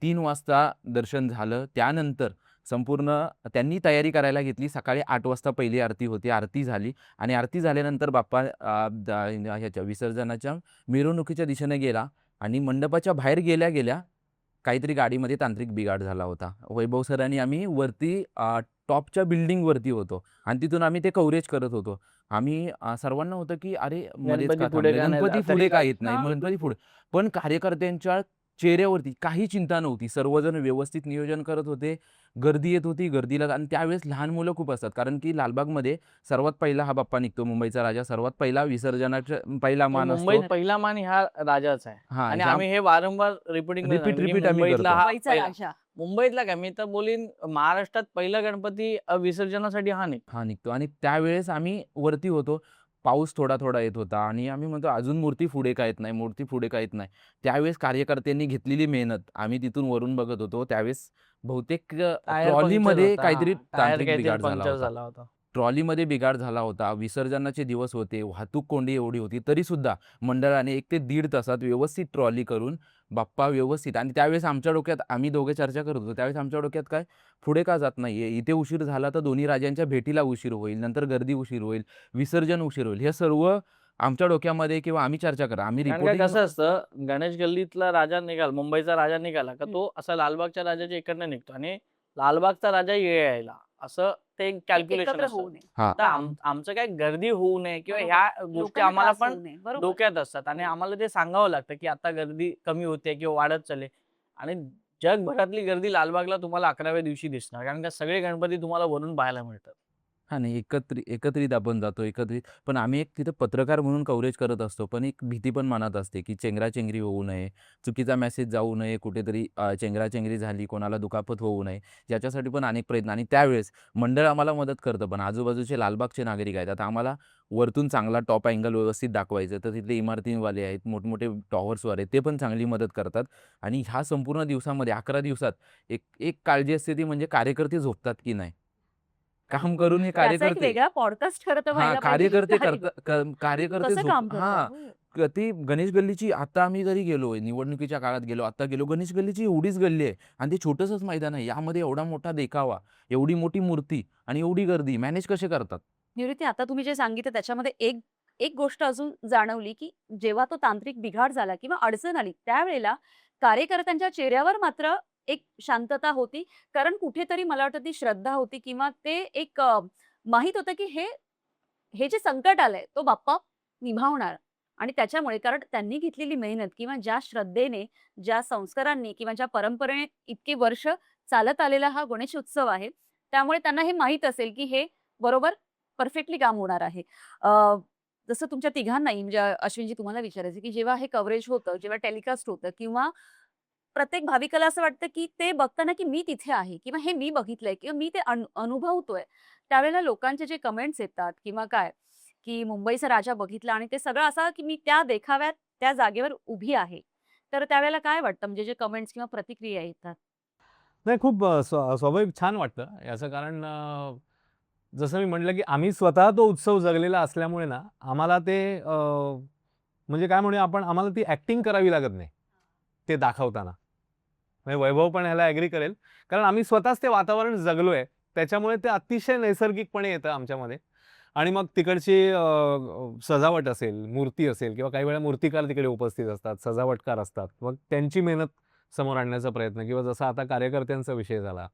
3 वाजता दर्शन झालं. त्यानंतर संपूर्ण त्यांनी तयारी करायला घेतली. सकाळी 8 वाजता पहिली आरती होती. आरती झाली आणि आरती झाल्यानंतर बाप्पा ह्याच्या विसर्जनाच्या मिरवणुकीच्या दिशेने गेला आणि मंडपाच्या बाहेर गेल्या-गेल्या काहीतरी गाडीमध्ये तांत्रिक बिघाड झाला होता. वैभव सर आणि आम्ही वरती टॉपच्या बिल्डिंगवरती होतो आणि तिथून आम्ही ते कव्हरेज करत होतो. आम्ही सर्वांना होतं, की अरे मध्येच गणपती का पुढे थांबले? का नाही गणपती जात? पुढे तरी का येत नाही? हां. गणपती पुढे. पण कार्यकर्त्यांच्या चेहऱ्यावरती काही चिंता नव्हती. सर्वजण व्यवस्थित नियोजन करत होते. गर्दी येत होती. गर्दीला आणि त्यावेळेस लहान मुलं खूप असतात. कारण की लालबागमध्ये सर्वात पहिला हा बाप्पा निघतो. मुंबईचा राजा सर्वात पहिला विसर्जनाचा पहिला मान मुंबईत असतो. पहिला मान ह्या राजाचा आहे हां, आणि ह्या आम्ही हे वारंवार रिपीट रिपीट आम्ही मुंबईतला करतो. हा मुंबईचा पहिला. राजा. मुंबईतला काय मी तर बोलीन महाराष्ट्रात पहिला गणपती विसर्जनासाठी हा निघतो. हां, निघतो आणि त्यावेळेस आम्ही वरती होतो. पाऊस थोडा-थोडा येत होता आणि आम्ही म्हणतो अजून मूर्ती पुढे का येत नाही, मूर्ती पुढे का येत नाही. त्यावेळेस कार्यकर्त्यांनी घेतलेली मेहनत आम्ही तिथून वरून बघत होतो. त्यावेळेस बहुतेक टायर पंक्चर ट्रॉलीमध्ये होता, काहीतरी टायर तांत्रिक काहीतरी बिघाड झाला पंक्चर होता. झाला होता. ट्रॉलीमध्ये बिघाड झाला होता. विसर्जनाचे दिवस होते. वाहतूक कोंडी एवढी होती. तरीसुद्धा मंडळाने 1 ते दीड तासात व्यवस्थित ट्रॉली करून बाप्पा व्यवस्थित आणि त्यावेळेस आमच्या डोक्यात आम्ही दोघे चर्चा करत होतो. त्यावेळेस आमच्या डोक्यात काय, पुढे का जात नाहीये? इथे उशीर झाला तर दोन्ही राजांच्या भेटीला उशीर होईल. नंतर गर्दी उशीर होईल. विसर्जन उशीर होईल. हे सर्व आमच्या डोक्यामध्ये किंवा आम्ही चर्चा करा. आम्ही कारण काय रिपोर्टिंग कसं असतं, गणेश गल्लीतला राजा निघाला, मुंबईचा राजा निघाला का तो असा लालबागच्या राजाच्या इकडनं निघतो आणि लालबागचा राजा यायला असं ते एक कॅल्क्युलेशन एकत्र असतं. होऊ नये. हां. तर आमचं काय गर्दी होऊ नये किंवा बरोबर. ह्या गोष्टी लोकांना आम्हाला त्रास पण होऊ नये. बरोबर. डोक्यात असतात आणि आम्हाला ते सांगावं लागतं की आता गर्दी कमी होते किंवा वाढत चालले आणि जगभरातली गर्दी लालबागला तुम्हाला 11व्या दिवशी दिसणार, कारण का सगळे गणपती तुम्हाला वरून पाहायला मिळतात. हां, नाही एकत्रित आपण जातो एकत्रित. पण आम्ही एक तिथे पत्रकार म्हणून कव्हरेज करत असतो. पण एक भीती पण मनात असते, की चेंगराचेंगरी होऊ नये, चुकीचा मेसेज जाऊ नये, कुठेतरी चेंगराचेंगरी झाली, कोणाला दुखापत होऊ नये, याच्यासाठी पण अनेक प्रयत्न आणि त्यावेळेस मंडळ आम्हाला मदत करतं. पण आजूबाजूचे लालबागचे नागरिक आहेत. आता आम्हाला वरतून चांगला टॉप अँगल व्यवस्थित दाखवायचं, तर तिथले इमारतीवाले आहेत, मोठमोठे टॉवर्सवाले आहेत, ते पण चांगली मदत करतात. आणि ह्या संपूर्ण दिवसामध्ये 11 दिवसात एक एक काळजी असते ती म्हणजे कार्यकर्ते झोपतात की नाही. काम करून हे त्याचा एक कार्यकर्ते वेगळा पॉडकास्ट खरं तर हां, व्हायला पाहिजे. कार्यकर्ते कार्य- कार्यकर्ते कसं काम करतात? हां, हो. ती गणेश गल्लीची आता आम्ही जरी गेलो, निवडणुकीच्या काळात गेलो, आता गेलो, गणेश गल्लीची एवढीच गल्ली आहे आणि ते छोटंसंच मैदान आहे. यामध्ये एवढा मोठा देखावा, एवढी मोठी मूर्ती आणि एवढी गर्दी मॅनेज कसे करतात? निवृत्ती, आता तुम्ही जे सांगितलं त्याच्यामध्ये एक एक गोष्ट अजून जाणवली, की जेव्हा तो तांत्रिक बिघाड झाला किंवा अडचण आली, त्यावेळेला कार्यकर्त्यांच्या चेहऱ्यावर मात्र एक शांतता होती. कारण कुठेतरी मला वाटतं ती श्रद्धा होती किंवा ते एक माहीत होतं, की हे जे संकट आलंय, तो बाप्पा निभावणार. आणि त्याच्यामुळे कारण त्यांनी घेतलेली मेहनत किंवा ज्या श्रद्धेने, ज्या संस्कारांनी किंवा ज्या परंपरेने इतके वर्ष चालत आलेला हा गणेश उत्सव आहे, त्यामुळे त्यांना हे माहीत असेल, की हे बरोबर परफेक्टली काम होणार आहे. जसं तुमच्या तिघांनाही म्हणजे अश्विनजी तुम्हाला विचारायचं, की जेव्हा हे कव्हरेज होतं, जेव्हा टेलिकास्ट होतं किंवा प्रत्येक भाविकाला असं वाटतं, की ते बघताना, की मी तिथे आहे किंवा हे मी बघितलंय किंवा मी ते अनुभवतोय. त्यावेळेला लोकांचे जे कमेंट्स येतात किंवा काय, की मुंबईचा राजा बघितला आणि ते सगळं असं, की मी त्या देखाव्यात, त्या जागेवर उभी आहे. तर त्यावेळेला काय वाटतं म्हणजे जे कमेंट्स किंवा प्रतिक्रिया येतात? नाही, खूप स्वाभाविक छान वाटतं याचं कारण जसं मी म्हटलं, की आम्ही स्वतः तो उत्सव जगलेला असल्यामुळे ना, आम्हाला ते म्हणजे काय म्हणूया आपण, आम्हाला ती ॲक्टिंग करावी लागत नाही, ते दाखवताना. म्हणजे वैभव पण ह्याला ॲग्री करेल. कारण आम्ही स्वतःच ते वातावरण जगलोय. त्याच्यामुळे ते अतिशय नैसर्गिकपणे येतं आमच्यामध्ये. आणि मग तिकडची सजावट असेल, मूर्ती असेल किंवा काही वेळा मूर्तिकार तिकडे उपस्थित असतात, सजावटकार असतात. मग त्यांची मेहनत समोर आणण्याचा प्रयत्न किंवा जसा आता कार्यकर्त्यांचा विषय झाला.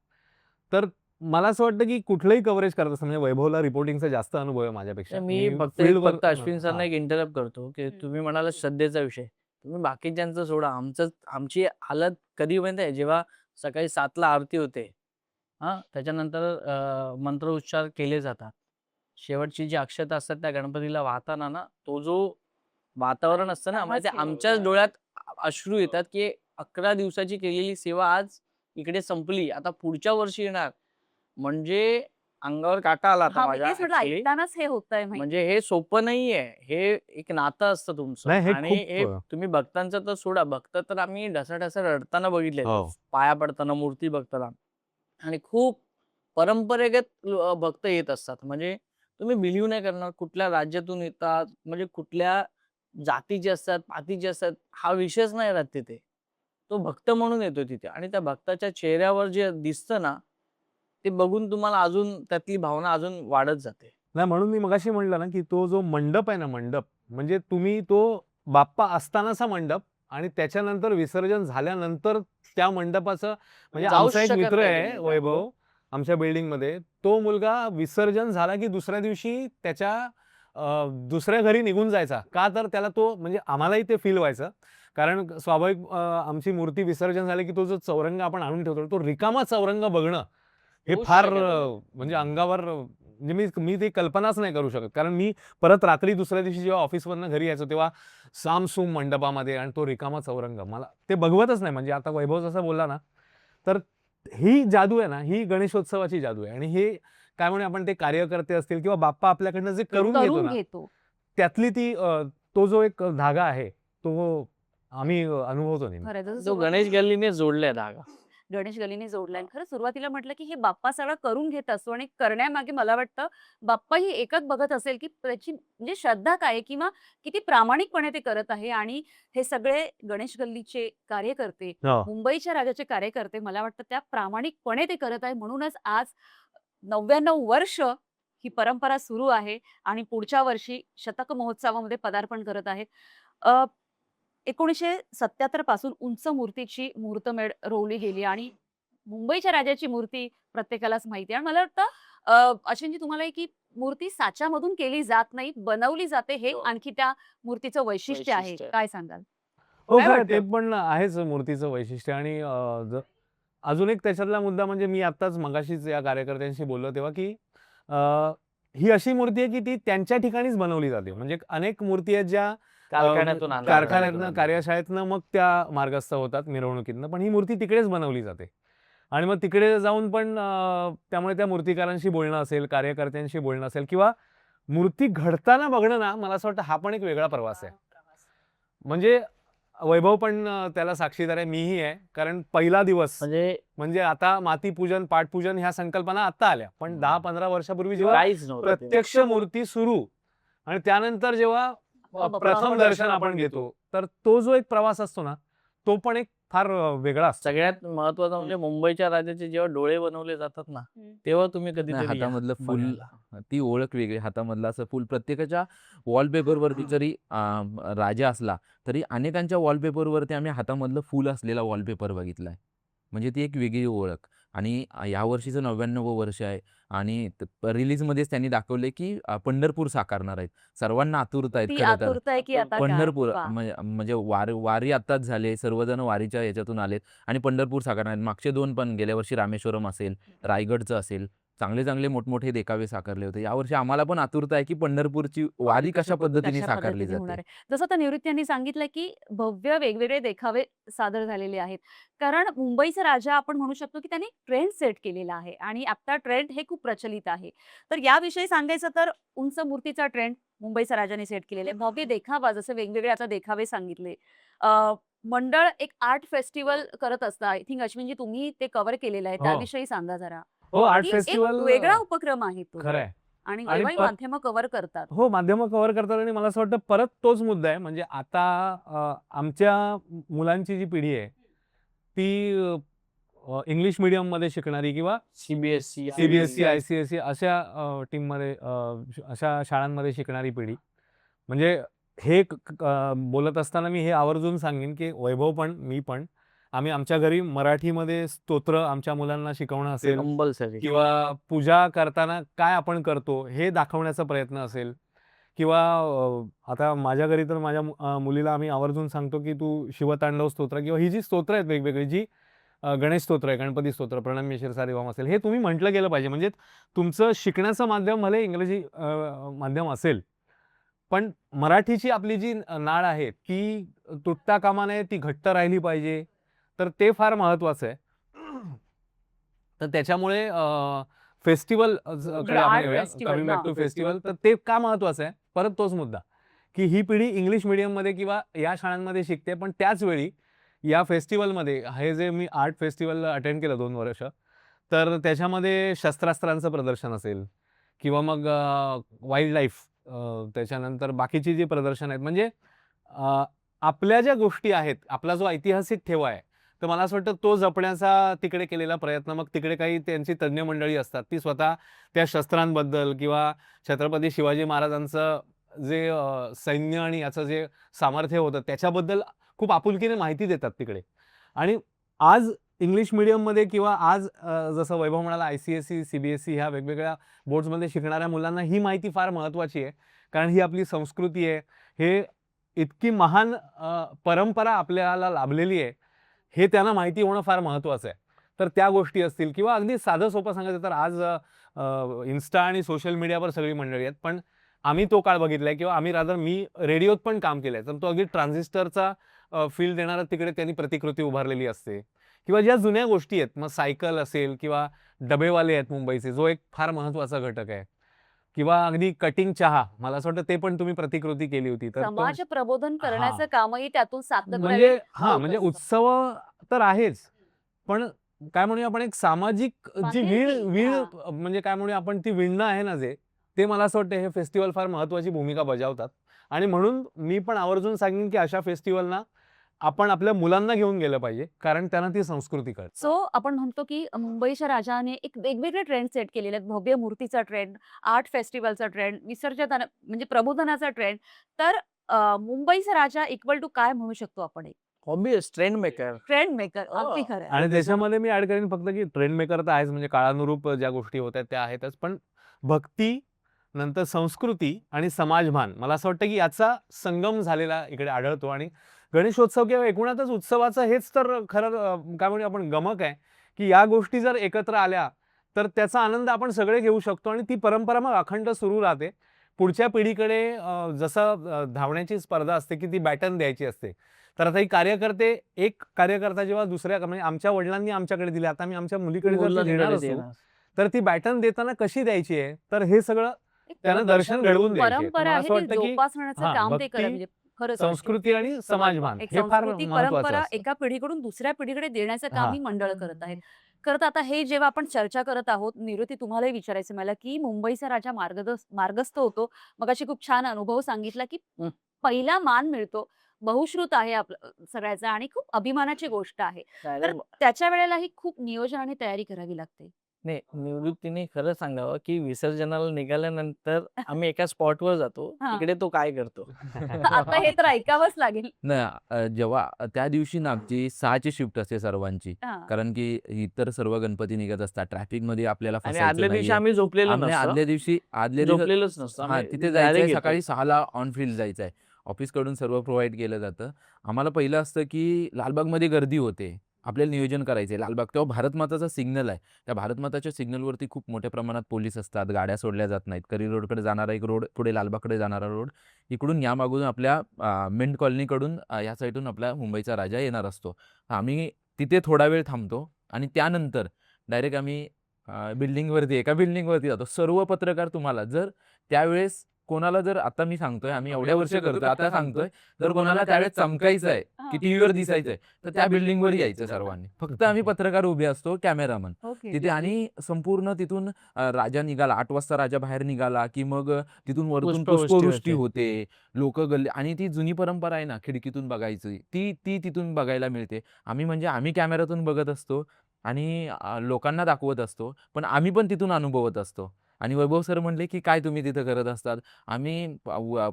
तर मला असं वाटतं, की कुठलंही कव्हरेज करत असताना म्हणजे वैभवला रिपोर्टिंगचा जास्त अनुभव आहे माझ्यापेक्षा. मी फक्त फील्डवर अश्विन सरना एक इंटरप्ट करतो, की तुम्ही म्हणालात श्रद्धेचा विषय. तुम्ही बाकीच्यांचं सोडा. आमची हालत कधी माहिती आहे, जेव्हा सकाळी 7:00ला आरती होते. हां, त्याच्यानंतर मंत्रोच्चार केले जातात. शेवटची जी अक्षता असतात त्या गणपतीला वाहताना ना, तो जो वातावरण असतं ना, म्हणजे ते आमच्याच डोळ्यात अश्रू येतात, की 11 दिवसाची केलेली सेवा आज इकडे संपली. आता पुढच्या वर्षी येणार. म्हणजे अंगावर काटा आला आता हां, मी माझ्या तेच म्हटलं ॲक्चुअली. ऐकतानाच हे होतंय माहिती. म्हणजे हे सोपं नाहीये. हे एक नातं असतं तुमचं नाही, हे आणि खूप हे तुम्ही भक्तांचं तर सोडा. भक्त तर आम्ही ढसाढसा रडताना बघितलेत. हो. पाया पडताना, मूर्ती बघताना आणि खूप परंपरेगत भक्त येत असतात. म्हणजे तुम्ही बिलीव्ह नाही करणार कुठल्या राज्यातून येतात, म्हणजे कुठल्या जातीचे असतात, पातीचे असतात, हा विषयच नाही राहत तिथे. तो भक्त म्हणून येतो तिथे आणि त्या भक्ताच्या चेहऱ्यावर जे दिसतं ना, ते बघून तुम्हाला अजून त्यातली भावना अजून वाढत जाते. नाही, म्हणून मी मगाशी म्हटलं ना, की तो जो मंडप आहे ना, मंडप म्हणजे तुम्ही तो बाप्पा असतानाचा मंडप आणि त्याच्यानंतर विसर्जन झाल्यानंतर त्या मंडपाचं म्हणजे जाऊच आमचा एक शकत मित्र नाही आहे तुम्ही त्या. वैभव, आमच्या बिल्डिंगमध्ये. तो मुलगा विसर्जन झाला की दुसऱ्या दिवशी त्याच्या दुसऱ्या घरी निघून जायचा. का तर त्याला तो म्हणजे आम्हालाही ते फील व्हायचं. कारण स्वाभाविक आमची मूर्ती विसर्जन झाली की तो जो चौरंग आपण आणून ठेवतो, तो रिकामा चौरंग बघणं हे होऊच फार शकत नाही. म्हणजे अंगावर म्हणजे मी ती कल्पनाच नाही करू शकत. कारण मी परत रात्री दुसऱ्या दिवशी जेव्हा ऑफिसवरनं घरी यायचो, तेव्हा सामसूम मंडपामध्ये आणि तो रिकामा चौरंग मला ते बघवतच नाही. म्हणजे आता वैभव जसं बोलला ना, तर ही जादू आहे ना, ही गणेशोत्सवाची जादू आहे. आणि हे काय म्हणूया आपण, ते कार्यकर्ते असतील किंवा बाप्पा आपल्याकडनं जे करून घेतो करून ना, घेतो. त्यातली ती तो जो एक धागा आहे, तो आम्ही अनुभवतो नेहमी. खरं आहे. जसं तो गणेश गल्लीने जोडलाय धागा. गणेश गल्लीने जोडलाय. खरं सुरुवातीला म्हटलं की हे बाप्पा सगळं करून घेत असतो आणि करण्यामागे मला वाटतं बाप्पाही एकच बघत असेल की त्याची म्हणजे श्रद्धा काय आहे किंवा किती प्रामाणिकपणे ते करत आहे. आणि हे सगळे गणेश गल्लीचे कार्यकर्ते, हो. मुंबईच्या राजाचे कार्यकर्ते मला वाटतं त्या प्रामाणिकपणे ते करत आहे. म्हणूनच आज 99 वर्ष ही परंपरा सुरू आहे आणि पुढच्या वर्षी शतक महोत्सवामध्ये पदार्पण करत आहे. 1977 पासून उंच मूर्तीची मुहूर्तमेढ रोवली गेली आणि मुंबईच्या राजाची मूर्ती प्रत्येकालाच माहिती आहे. आणि मला वाटतं अश्विनजी तुम्हाला की मूर्ती साच्यामधून केली जात नाही, बनवली जाते. हे आणखी त्या मूर्तीचं वैशिष्ट्य आहे. वैशिष्ट्य आहे. काय सांगाल? हो, काय खरं ते वाटतं? पण आहेच मूर्तीचं वैशिष्ट्य. आणि अजून एक त्याच्यातला मुद्दा म्हणजे मी आत्ताच मगाशीच या कार्यकर्त्यांशी बोललो तेव्हा की अ, ही अशी मूर्ती आहे की ती त्यांच्या ठिकाणीच बनवली जाते. म्हणजे अनेक मूर्ती आहेत ज्या कारखान्यातून आणल्या जातात. कारखान्यातनं, कार्यशाळेतनं मग त्या मार्गस्थ होतात मिरवणुकीतनं. पण ही मूर्ती तिकडेच बनवली जाते. आणि मग तिकडे जाऊन पण त्यामुळे त्या मूर्तिकारांशी बोलणं असेल, कार्यकर्त्यांशी बोलणं असेल किंवा मूर्ती घडताना बघणं ना, मला असं वाटतं हा पण एक वेगळा प्रवास आहे. म्हणजे वैभव पण त्याला साक्षीदार आहे, मीही आहे. कारण पहिला दिवस म्हणजे आता मातीपूजन, पाटपूजन ह्या संकल्पना आता आल्या. पण 10-15 वर्षापूर्वी जेव्हा काहीच नव्हतं ते. प्रत्यक्ष मूर्ती सुरू आणि त्यानंतर जेव्हा प्रथम दर्शन आपण घेतो, तर तो जो एक प्रवास असतो ना, तो पण एक फार वेगळा असतो. सगळ्यात महत्वाचं म्हणजे मुंबईच्या राजाचे जेव्हा डोळे बनवले जातात ना, तेव्हा तुम्ही नाही, कधीतरी या हातामधलं फुल बघायला. ती ओळख वेगळी. हातामधलं असं फुल प्रत्येकाच्या वॉलपेपरवरती जरी राजा असला तरी अनेकांच्या वॉलपेपरवरती आम्ही हातामधलं फुल असलेला वॉलपेपर बघितलाय. म्हणजे ती एक वेगळी ओळख. आणि या वर्षीचं 99वं वर्ष आहे आणि रिलीजमध्येच त्यांनी दाखवले की पंढरपूर साकारणार आहेत. सर्वांना आतुरता आहेत ती खरं तर. आतुरता आहे की आता काय? पंढरपूर वाह! म्हणजे वारी आत्ताच झाले. सर्वजण वारीच्या याच्यातून आलेत आणि पंढरपूर साकारणार आहेत. मागचे 2 पण गेल्या वर्षी रामेश्वरम असेल, रायगडचं असेल, चांगले मोठमोठे देखावे साकारले होते. यावर्षी आम्हाला पण आतुरता आहे की पंढरपूरची वारी कशा पद्धतीने कशा साकारली पद्धतीने होणार जाते. आहे. जसं आता निवृत्ती यांनी सांगितलं की भव्य वेगवेगळे देखावे सादर झालेले आहेत. कारण मुंबईचा राजा आपण म्हणू शकतो की त्यांनी ट्रेंड सेट केलेला आहे आणि आता ट्रेंड हे खूप प्रचलित आहे. तर याविषयी सांगायचं तर उंच मूर्तीचा ट्रेंड मुंबईच्या राजाने सेट केलेला आहे. भव्य देखावा जसे वेगवेगळे आता देखावे सांगितले. मंडळ एक आर्ट फेस्टिव्हल करत असतं. आय थिंक अश्विनजी तुम्ही ते कव्हर केलेलं आहे. हो. त्याविषयी सांगा जरा. हो, आर्ट की एक फेस्टिव्हल वेगळा उपक्रम आहे तो. खरं आहे. आणि आणि तेव्हाही माध्यमं कव्हर करतात. हो, माध्यमं कव्हर करतात आणि मला असं वाटतं परत तोच मुद्दा आहे. म्हणजे आता आमच्या मुलांची जी पिढी आहे, ती इंग्लिश मीडियममध्ये शिकणारी किंवा सीबीएसई, सीबीएसई, आय-सी-एस-ई अशा टीममध्ये अशा शाळांमध्ये शिकणारी पिढी. म्हणजे हे बोलत असताना मी हे आवर्जून सांगेन, की वैभव पण, मी पण, आम्ही आमच्या घरी मराठीमध्ये स्तोत्र आमच्या मुलांना शिकवणं असेल कंपल्सरी. किंवा पूजा करताना काय आपण करतो हे दाखवण्याचा प्रयत्न असेल किंवा आता माझ्या घरी तर माझ्या मुलीला आम्ही आवर्जून सांगतो, की तू शिवतांडव स्तोत्र किंवा ही जी स्तोत्र आहेत वेगवेगळी, जी गणेश स्तोत्र आहे, गणपती स्तोत्र, प्रणम्य शिरसा वाम असेल, हे तुम्ही म्हटलं गेलं पाहिजे. म्हणजे तुमचं शिकण्याचं माध्यम भले इंग्रजी माध्यम असेल, पण मराठीची आपली जी नाळ आहे ती तुटता कामा नये, ती घट्ट राहिली पाहिजे. तर ते फार महत्वाचं आहे. तर त्याच्यामुळे फेस्टिवल कडे आपण आर्ट येऊया. फेस्टिवल कमिंग बॅक ना. Two festival. तर ते का महत्वाचं आहे? परत तोच मुद्दा, की ही पिढी इंग्लिश मीडियममध्ये किंवा या शाळांमध्ये शिकते, पण त्याच वेळी या फेस्टिवलमध्ये हे जे मी आर्ट फेस्टिवल अटेंड केलं 2 वर्ष, तर त्याच्यामध्ये शस्त्रास्त्रांचं प्रदर्शन असेल किंवा मग वाईल्ड लाईफ, त्याच्यानंतर बाकीची जी प्रदर्शन आहेत, म्हणजे आपल्या ज्या गोष्टी आहेत, आपला जो ऐतिहासिक ठेवा आहे, तर मला असं वाटतं तो जपण्याचा तिकडे केलेला प्रयत्न. मग तिकडे काही त्यांची तज्ञ मंडळी असतात, ती स्वतः त्या शस्त्रांबद्दल किंवा छत्रपती शिवाजी महाराजांचं जे सैन्य आणि याचं जे सामर्थ्य होतं त्याच्याबद्दल खूप आपुलकीने माहिती देतात तिकडे. आणि आज इंग्लिश मीडियममध्ये किंवा आज जसं वैभव म्हणाला आय-सी-एस-ई, सी-बी-एस-ई ह्या वेगवेगळ्या बोर्ड्समध्ये शिकणाऱ्या मुलांना ही माहिती फार महत्त्वाची आहे. कारण ही आपली संस्कृती आहे. हे इतकी महान परंपरा आपल्याला लाभलेली आहे, हे त्यांना माहिती होणं फार महत्त्वाचं आहे. तर त्या गोष्टी असतील किंवा अगदी साधं सोपं सांगायचं तर आज इन्स्टा आणि सोशल मीडियावर सगळी मंडळी आहेत. पण आम्ही तो काळ बघितलाय किंवा आम्ही मी रेडिओत पण काम केलंय. तर तो अगदी ट्रान्झिस्टरचा फील देणारा तिकडे त्यांनी प्रतिकृती उभारलेली असते किंवा ज्या जुन्या गोष्टी आहेत, मग सायकल असेल किंवा डबेवाले आहेत मुंबईचे, जो एक फार महत्त्वाचा घटक आहे किंवा अगदी कटिंग चहा, मला असं वाटतं ते पण तुम्ही प्रतिकृती केली होती. तर तो समाज प्रबोधन हां. करण्याचं कामही त्यातून सार्थक म्हणजे व्हावे हां, म्हणजे उत्सव तर आहेच. पण काय म्हणूया आपण एक सामाजिक जी बांधिलकी, म्हणजे काय म्हणूया आपण ती विणणं आहे ना जे, ते मला असं वाटतं हे फेस्टिवल फार महत्त्वाची भूमिका बजावतात. आणि म्हणून मी पण आवर्जून सांगेन की अशा फेस्टिवलना आपण आपल्या मुलांना घेऊन गेलं पाहिजे, कारण त्यांना ती संस्कृती कळते. सो आपण म्हणतो की मुंबईच्या राजाने एक वेगवेगळे ट्रेंड सेट केलेले आहेत. भव्य मूर्तीचा ट्रेंड, आर्ट फेस्टिवलचा ट्रेंड, विसर्जन म्हणजे प्रबोधनाचा ट्रेंड. तर मुंबईचा राजा इक्वल टू काय म्हणू शकतो आपण? एक obvious trend maker. Trend maker. अगदी हो. खरं आहे. आणि त्याच्यामध्ये मी ऍड करेन फक्त की ट्रेंड मेकर तर आहेच, म्हणजे काळानुरूप ज्या गोष्टी होत आहेत त्या आहेतच, पण भक्ती, नंतर संस्कृती आणि समाजभान, मला असं वाटतं की याचा संगम झालेला इकडे आढळतो. आणि गणेशोत्सव किंवा एकूणातच उत्सवाचं हेच तर खरं काय म्हणूया आपण गमक आहे, की या गोष्टी जर एकत्र आल्या तर त्याचा आनंद आपण सगळे घेऊ शकतो आणि ती परंपरा मग अखंड सुरू राहते. पुढच्या पिढीकडे जसं धावण्याची स्पर्धा असते की ती बॅटन द्यायची असते, तर आता ही कार्यकर्ते, एक कार्यकर्ता जेव्हा दुसऱ्या म्हणजे आमच्या वडिलांनी आमच्याकडे दिले, आता मी आमच्या मुलीकडे जर ती देणार असू, तर ती बॅटन देताना कशी द्यायची आहे, तर हे सगळं एक त्यांना दर्शन घडवून द्यायचे. तर परंपरा मला आहे असं ती वाटतं की जोपासण्याचं हां, काम ते करत भक्ती, म्हणजे खरंच संस्कृती आणि समाजभान एक हे फार संस्कृती महत्त्वाचं परंपरा असतं. एका पिढीकडून दुसऱ्या पिढीकडे देण्याचं काम हां. ही मंडळ करत आहेत. खरं तर आता हे जेव्हा आपण चर्चा करत आहोत, निवृत्ती तुम्हालाही विचारायचं मला की मुंबईचा राजा मार्गस्थ होतो. मगाशी खूप छान अनुभव सांगितला की हं. पहिला मान मिळतो. बहुश्रुत आहे आपलं सगळ्याचा आणि खूप अभिमानाची गोष्ट आहे. तर त्याच्या वेळेलाही खूप नियोजन आणि तयारी करावी लागते. नाही, निवृत्तीने खरं सांगावं, की विसर्जनाला निघाल्यानंतर आम्ही एका स्पॉटवर जातो. हां. तिकडे तो काय करतो? आता हे तर ऐकावंच लागेल. नाही जेव्हा त्या दिवशी ना आमची 6ची शिफ्ट असते सर्वांची. हां. कारण की इतर सर्व गणपती निघत असतात. ट्रॅफिकमध्ये आपल्याला आणि फसायचं आदल्या दिवशी नाहीये. आम्ही झोपलेलो आम्ही नसतो. आदल्या दिवशी झोपलेलोच नसतो. हां, आम्ही तिथे direct जायचंय येतो. सकाळी 6ला ऑन फील्ड जायचंय. ऑफिसकडून सर्व प्रोव्हाईड केलं जातं. आम्हाला पहिलं असतं की लालबागमध्ये गर्दी होते. आपल्याला नियोजन करायचंय. लालबाग तेव्हा भारतमाताचा सिग्नल आहे. त्या भारतमाताच्या सिग्नलवरती खूप मोठ्या प्रमाणात पोलीस असतात. गाड्या सोडल्या जात नाहीत. करी रोडकडे जाणारा एक रोड, पुढे लालबागकडे जाणारा रोड. इकडून या मागून आपल्या मिंट कॉलनीकडून या साईडून आपला मुंबईचा राजा येणार असतो. आम्ही तिथे थोडा वेळ थांबतो आणि त्यानंतर डायरेक्ट आम्ही बिल्डिंगवरती एका बिल्डिंगवरती जातो. सर्व पत्रकार तुम्हाला जर त्यावेळेस कोणाला जर आता मी सांगतोय, आम्ही एवढ्या वर्ष करतोय, आता सांगतोय, जर कोणाला त्यावेळेस चमकायचं आहे, की टीव्हीवर दिसायचंय, तर त्या बिल्डिंगवर यायचं सर्वांनी. फक्त आम्ही पत्रकार उभे असतो, कॅमेरामन ओके. तिथे आणि संपूर्ण तिथून राजा निघाला 8 वाजता राजा बाहेर निघाला, की मग तिथून वरतून पुष्पवृष्टी पुष्पवृष्टी होते. होते. लोकं गल्ली आणि ती जुनी परंपरा आहे ना खिडकीतून बघायची, ती ती तिथून बघायला मिळते. आम्ही कॅमेऱ्यातून बघत असतो आणि लोकांना दाखवत असतो. पण आम्ही पण तिथून अनुभवत असतो. आणि वैभव सर म्हटले, की "काय तुम्ही तिथं करत असतात?" आम्ही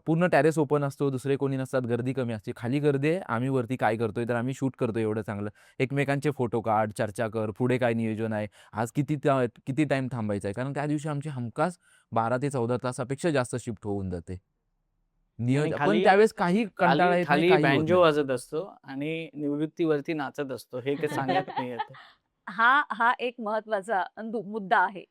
पूर्ण टेरेस ओपन असतो, दुसरे कोणी नसतात, गर्दी कमी असते. खाली गर्दी आहे, आम्ही वरती काय करतोय, तर आम्ही शूट करतोय एवढं चांगलं. एकमेकांचे फोटो काढ, चर्चा कर, पुढे काय नियोजन आहे, आज किती टाईम थांबायचं आहे. कारण त्या दिवशी आमची हमखास 12 ते 14 तासापेक्षा जास्त शिफ्ट होऊन जाते. आणि पण खाली त्यावेळेस काही कंटाळा येत नाही, खाली काही होत बँजो नाही. वाजत असतो आणि निवृत्तीवरती नाचत असतो. हे काही सांगत नाही येत. हा एक महत्वाचा मुद्दा आहे.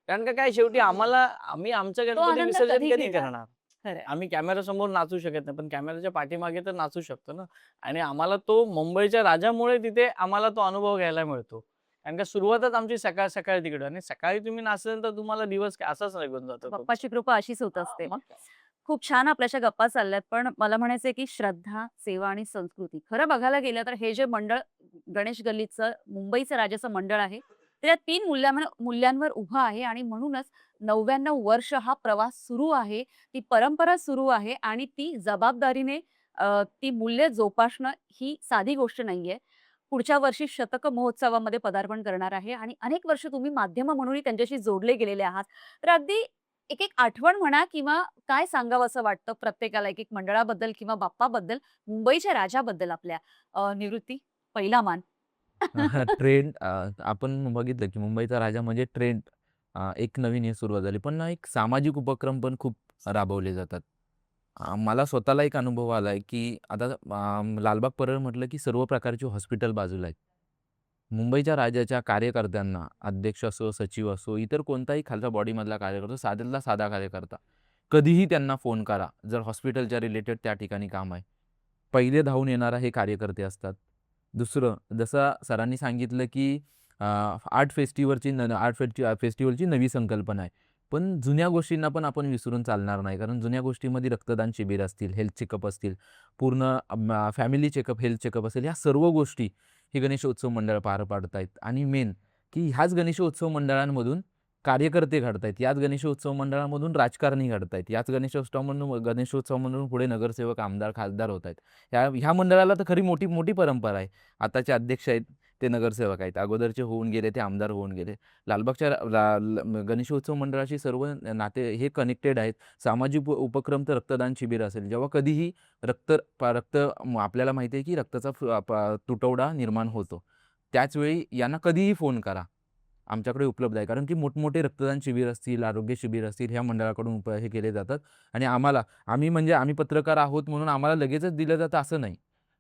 कारण का काय शेवटी आम्ही आमचं तो गणपती आनंद विसर्जन कधी कधी घेणार? करणार? खरंय. आम्ही कॅमेरासमोर नाचू शकत नाही, पण कॅमेराच्या पाठीमागे तर नाचू शकतो ना. आणि आम्हाला तो मुंबईच्या राजामुळे तिथे आम्हाला तो अनुभव घ्यायला मिळतो. कारण का सुरुवातच आमची सकाळ तिकडे आणि सकाळी तुम्ही नाचलं तर तुम्हाला दिवस असाच निघून जातो. बाप्पाची कृपा अशीच होत असते. मग काय? खूप छान आपल्याशी गप्पा चालल्यात. पण मला म्हणायचंय की श्रद्धा, सेवा आणि संस्कृती. खरं बघायला गेलं तर हे जे मंडळ गणेश गल्लीचं मुंबईचं राजाचं मंडळ आहे, ते या 3 मूल्यांवर उभं आहे आणि म्हणूनच 99 वर्ष हा प्रवास सुरू आहे. ती परंपरा सुरू आहे आणि ती जबाबदारीने ती मूल्य जोपासणं ही साधी गोष्ट नाहीये. पुढच्या वर्षी शतक महोत्सवामध्ये पदार्पण करणार आहे आणि अनेक वर्ष तुम्ही माध्यम म्हणूनही त्यांच्याशी जोडले गेलेले आहात. तर अगदी एक आठवण म्हणा किंवा काय सांगावसं वाटतं प्रत्येकाला एक मंडळाबद्दल किंवा बाप्पाबद्दल, मुंबईच्या राजाबद्दल आपल्या निवृत्ती पहिला मान. ट्रेंड आपण बघितलं की मुंबईचा राजा म्हणजे ट्रेंड एक नवीन हे सुरुवात झाली. पण ना एक सामाजिक उपक्रम पण खूप राबवले जातात. मला स्वतःला एक अनुभव आलाय की आता लालबाग परळ म्हटलं की सर्व प्रकारची हॉस्पिटल बाजूला आहेत. मुंबईच्या राजाच्या कार्यकर्त्यांना अध्यक्ष असो, सचिव असो, इतर कोणताही खालचा बॉडीमधला कार्यकर्ता, साध्यातला साधा कार्यकर्ता, कधीही त्यांना फोन करा. जर हॉस्पिटलच्या रिलेटेड त्या ठिकाणी काम आहे. पहिले धावून येणारा हे कार्यकर्ते असतात. दुसरं जसं सरांनी सांगितलं की आर्ट फेस्टिव्हलची नवी संकल्पना आहे. पण जुन्या गोष्टींना पण आपण विसरून चालणार नाही. कारण जुन्या गोष्टीमध्ये रक्तदान शिबिर असतील, हेल्थ चेकअप असतील, पूर्ण फॅमिली चेकअप, हेल्थ चेकअप असेल, ह्या सर्व गोष्टी हे गणेशोत्सव मंडळ पार पाडतायत आणि मेन की ह्याच गणेशोत्सव मंडळांमधून कार्यकर्ते घडतायत, याच गणेशोत्सव मंडळामधून राजकारणी घडतायत, याच गणेशोत्सवामधून पुढे नगरसेवक, आमदार, खासदार होत आहेत. ह्या मंडळाला तर खरी मोठी मोठी परंपरा आहे. आताचे अध्यक्ष आहेत ते नगरसेवक आहेत, अगोदरचे होऊन गेले ते आमदार होऊन गेले. लालबागच्या गणेशोत्सव मंडळाशी सर्व नाते हे कनेक्टेड आहेत. सामाजिक उपक्रम तर रक्तदान शिबिर असेल, जेव्हा कधीही आपल्याला माहिती आहे की रक्ताचा तुटवडा निर्माण होतो, त्याचवेळी यांना कधीही फोन करा, आमच्याकडे उपलब्ध आहे. कारण की मोठमोठे रक्तदान शिबिर असतील, आरोग्य शिबिर असतील, ह्या मंडळाकडून हे केले जातात. आणि आम्ही पत्रकार आहोत म्हणून आम्हाला लगेचच दिलं जातं असं नाही.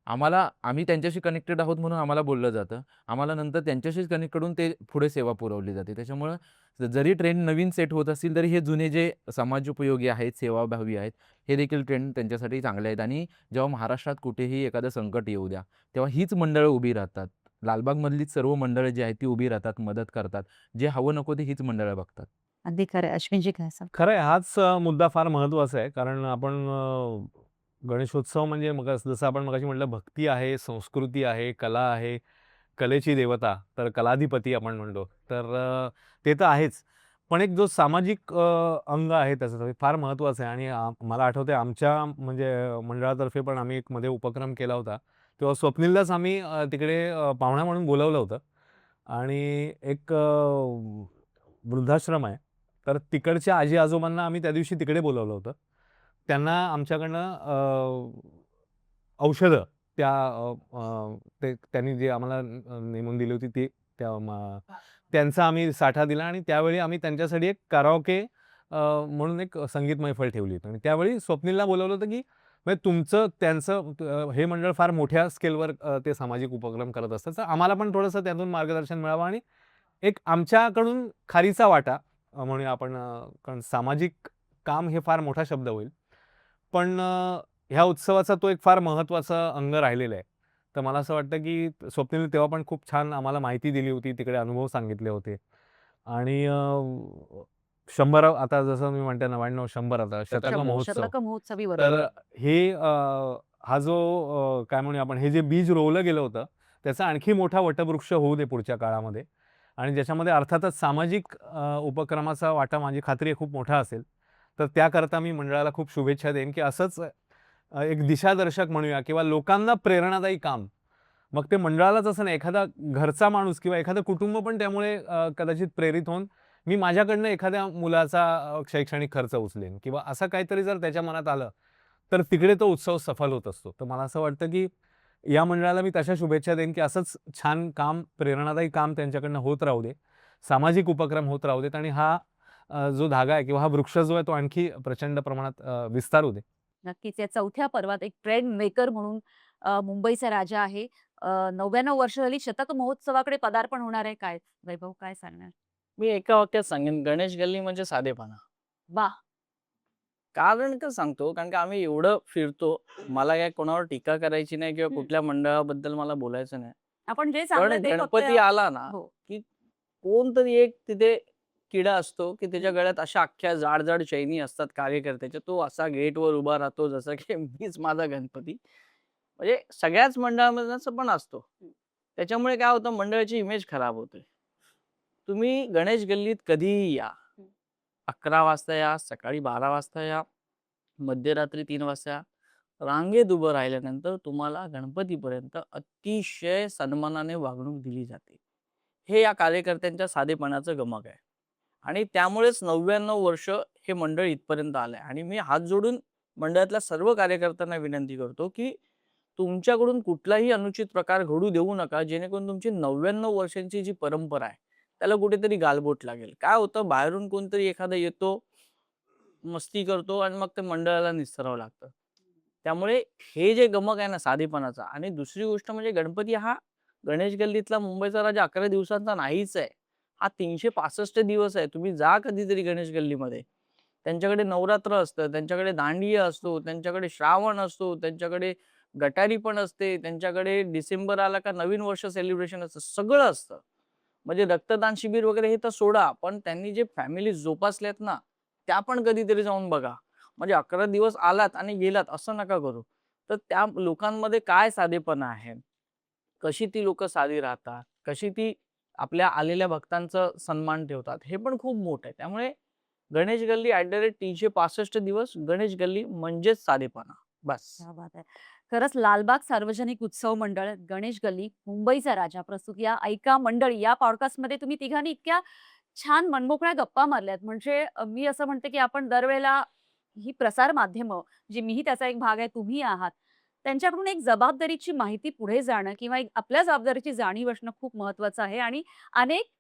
आम्ही त्यांच्याशी कनेक्टेड आहोत म्हणून आम्हाला बोललं जातं. आम्हाला नंतर त्यांच्याशीच कनेक्ट करून ते पुढे सेवा पुरवली जाते. त्याच्यामुळं जरी ट्रेंड नवीन सेट होत असतील तरी हे जुने जे समाजोपयोगी आहेत, सेवाभावी आहेत, हे देखील ट्रेंड त्यांच्यासाठी चांगले आहेत. आणि जेव्हा महाराष्ट्रात कुठेही एखादं संकट येऊ द्या, तेव्हा हीच मंडळं उभी राहतात. लालबागमधलीच सर्व मंडळं जी आहेत ती उभी राहतात, मदत करतात. जे हवं नको ते हीच मंडळं बघतात. अगदी खरं. अश्विनजी काय सांग? खरं आहे, हाच मुद्दा फार महत्त्वाचा आहे. कारण आपण गणेशोत्सव म्हणजे मग जसं आपण मगाशी म्हटलं, भक्ती आहे, संस्कृती आहे, कला आहे, कलेची देवता, तर कलाधिपती आपण म्हणतो. तर ते तर आहेच. पण एक जो सामाजिक अंग आहे त्याचं ते फार महत्त्वाचं आहे. आणि मला आठवतंय आमच्या म्हणजे मंडळातर्फे पण आम्ही एक मध्ये उपक्रम केला होता. तेव्हा स्वप्नीललाच आम्ही तिकडे पाहुणा म्हणून बोलावलं होतं. आणि एक वृद्धाश्रम आहे. तर तिकडच्या आजी-आजोबांना आम्ही त्या दिवशी तिकडे बोलावलं होतं. त्यांना आमच्याकडनं औषधं त्या ते त्यांनी जे आम्हाला नेमून दिली होती त्यांचा आम्ही साठा दिला. आणि त्यावेळी आम्ही त्यांच्यासाठी एक कराओके म्हणून एक संगीत मैफल ठेवली होती. आणि त्यावेळी स्वप्नीलला बोलावलं होतं, की म्हणजे त्यांचं हे मंडळ फार मोठ्या स्केलवर ते सामाजिक उपक्रम करत असतात. तर आम्हाला पण थोडंसं त्यातून मार्गदर्शन मिळावं आणि एक आमच्याकडून खारीचा वाटा म्हणूया आपण. कारण सामाजिक काम हे फार मोठा शब्द होईल. पण ह्या उत्सवाचा तो एक फार महत्त्वाचा अंग राहिलेला आहे. तर मला असं वाटतं, की स्वप्नीलने तेव्हा पण खूप छान आम्हाला माहिती दिली होती, तिकडे अनुभव सांगितले होते. आणि 100 आता जसं मी म्हणते 99, 100 आता शतक महोत्सव. शतक महोत्सवी तर बरोबर. हे हा जो काय म्हणूया आपण, हे जे बीज रोवलं गेलं होतं, त्याचा आणखी मोठा वटवृक्ष होऊ दे पुढच्या काळामध्ये. आणि ज्याच्यामध्ये अर्थातच सामाजिक उपक्रमाचा वाटा माझी खात्री आहे खूप मोठा असेल. तर त्याकरता मी मंडळाला खूप शुभेच्छा देईन, की असंच एक दिशादर्शक म्हणूया किंवा लोकांना प्रेरणादायी काम. मग ते मंडळालाच असं नाही, एखादा घरचा माणूस किंवा एखादं कुटुंब पण त्यामुळे कदाचित प्रेरित होऊन मी माझ्याकडनं एखाद्या मुलाचा शैक्षणिक खर्च उचलेन किंवा असं काहीतरी जर त्याच्या मनात आलं, तर तिकडे तो उत्सव सफल होत असतो. तर मला असं वाटतं, की या मंडळाला मी तशा शुभेच्छा देईन, की असंच छान काम, प्रेरणादायी काम त्यांच्याकडनं होत राहू दे. सामाजिक उपक्रम होत राहू देत आणि हा जो धागा आहे किंवा हा वृक्ष जो आहे तो आणखी प्रचंड प्रमाणात विस्तारू दे. नक्कीच. या चौथ्या पर्वात एक ट्रेंड मेकर म्हणून मुंबईचा राजा आहे. 99 वर्ष झाली शतक महोत्सवाकडे पदार्पण होणार आहे. काय वैभव काय सांगणार? मी एका वाक्यात सांगेन, गणेश गल्ली म्हणजे साधेपणा. वाह! कारण का सांगतो, कारण का आम्ही एवढं फिरतो, मला काय कोणावर टीका करायची नाही किंवा कुठल्या मंडळाबद्दल मला बोलायचं नाही. आपण जे पण सांगतोय ते फक्त गणपती आला ना, हो. की कोणतरी एक तिथे किडा असतो, की त्याच्या गळ्यात अशा अख्ख्या जाड-जाड चैनी असतात कार्यकर्त्याच्या. तो असा गेटवर उभा राहतो जसं की मीच माझा गणपती. म्हणजे सगळ्याच मंडळामध्ये असं पण असतो. त्याच्यामुळे काय होतं, मंडळाची इमेज खराब होते. तुम्ही गणेश गल्लीत कधीही या. 11 वाजता या, सकाळी 12 वाजता या, मध्यरात्री 3 वाजता या. रांगेत उभं राहिल्यानंतर तुम्हाला गणपतीपर्यंत अतिशय सन्मानाने वागणूक दिली जाते. हे या कार्यकर्त्यांच्या साधेपणाचं गमक आहे. आणि त्यामुळेच 99 वर्ष हे मंडळ इथपर्यंत आलंय. आणि मी हात जोडून मंडळातल्या सर्व कार्यकर्त्यांना विनंती करतो, की तुमच्याकडून कुठलाही अनुचित प्रकार घडू देऊ नका, जेणेकरून तुमची 99 वर्षांची जी परंपरा आहे, त्याला कुठेतरी गालबोट लागेल. काय होतं, बाहेरून कोणतरी एखादा येतो, मस्ती करतो आणि मग ते मंडळाला निस्तरावं लागतं. त्यामुळे हे जे गमक आहे ना साधेपणाचा, आणि दुसरी गोष्ट म्हणजे गणपती हा गणेश गल्लीतला मुंबईचा राजा 11 दिवसांचा नाहीच आहे. हा 365 दिवस आहे. तुम्ही जा कधीतरी गणेश गल्लीमध्ये. त्यांच्याकडे नवरात्र असतं, त्यांच्याकडे दांडिया असतो, त्यांच्याकडे श्रावण असतो, त्यांच्याकडे गटारी पण असते, त्यांच्याकडे डिसेंबर आला का नवीन वर्ष सेलिब्रेशन असतं, सगळं असतं. म्हणजे रक्तदान शिबिर वगैरे हे तर सोडा, पण त्यांनी जे फॅमिली जोपासल्यात ना, त्या पण कधीतरी जाऊन बघा. म्हणजे 11 दिवस आलात आणि गेलात असं नका करू. तर त्या लोकांमध्ये काय साधेपणा आहे, कशी ती लोक साधी राहतात, कशी ती आपल्या आलेल्या भक्तांचा सन्मान ठेवतात, हे पण खूप मोठं आहे. त्यामुळे गणेश गल्ली @ 365 दिवस गणेश गल्ली म्हणजेच साधेपणा. बस. क्या बात आहे. खरंच लालबाग सार्वजनिक उत्सव मंडळ, गणेश गल्ली, मुंबईचा राजा. प्रस्तुत या ऐका मंडळी या पॉडकास्टमध्ये तुम्ही तिघांनी इतक्या छान मनमोकळ्या गप्पा मारल्यात. म्हणजे मी असं म्हणते, की आपण दरवेळेला ही प्रसार माध्यमं, जी मीही त्याचा एक भाग आहे, तुम्ही आहात, त्यांच्याकडून एक जबाबदारीची माहिती पुढे जाणं किंवा एक आपल्या जबाबदारीची जाणीव असणं खूप महत्वाचं आहे आणि अनेक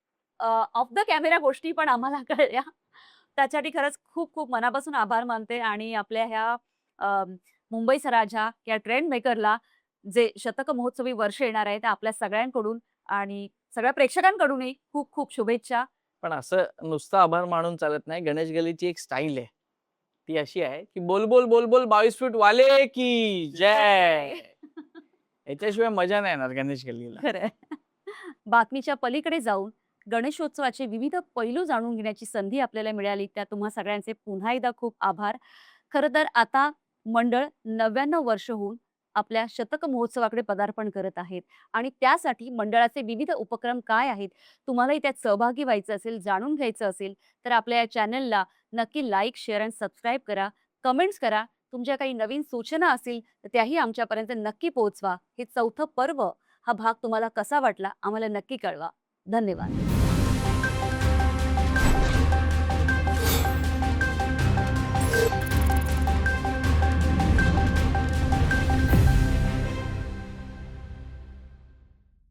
ऑफ द कॅमेरा गोष्टी पण आम्हाला कळल्या. त्यासाठी खरंच खूप खूप मनापासून आभार मानते आणि आपल्या ह्या मुंबईचा राजा या ट्रेंड मेकरला जे शतक महोत्सवी वर्ष येणार आहे, त्या आपल्या सगळ्यांकडून आणि सगळ्या प्रेक्षकांकडूनही खूप खूप शुभेच्छा. पण असं नुसतं आभार मानून चालत नाही. गणेश गल्लीची एक स्टाईल आहे. ती अशी आहे, की बोल बोल बोल बोल 22 फूट वाले की जय. याच्याशिवाय मजा नाही येणार गणेश गल्लीला. खरंय. बातमीच्या पलीकडे जाऊन गणेशोत्सवाचे विविध पैलू जाणून घेण्याची संधी आपल्याला मिळाली. त्या तुम्हा सगळ्यांचे पुन्हा एकदा खूप आभार. खरं तर आता मंडळ 99 वर्ष होऊन आपल्या शतक महोत्सवाकडे पदार्पण करत आहेत आणि त्यासाठी मंडळाचे विविध उपक्रम काय आहेत, तुम्हालाही त्यात सहभागी व्हायचं असेल, जाणून घ्यायचं असेल, तर आपल्या या चॅनलला नक्की लाईक, शेअर आणि सबस्क्राईब करा. कमेंट्स करा. तुमच्या काही नवीन सूचना असतील, तर त्याही आमच्यापर्यंत नक्की पोहोचवा. हे 4थं पर्व हा भाग तुम्हाला कसा वाटला, आम्हाला नक्की कळवा. धन्यवाद.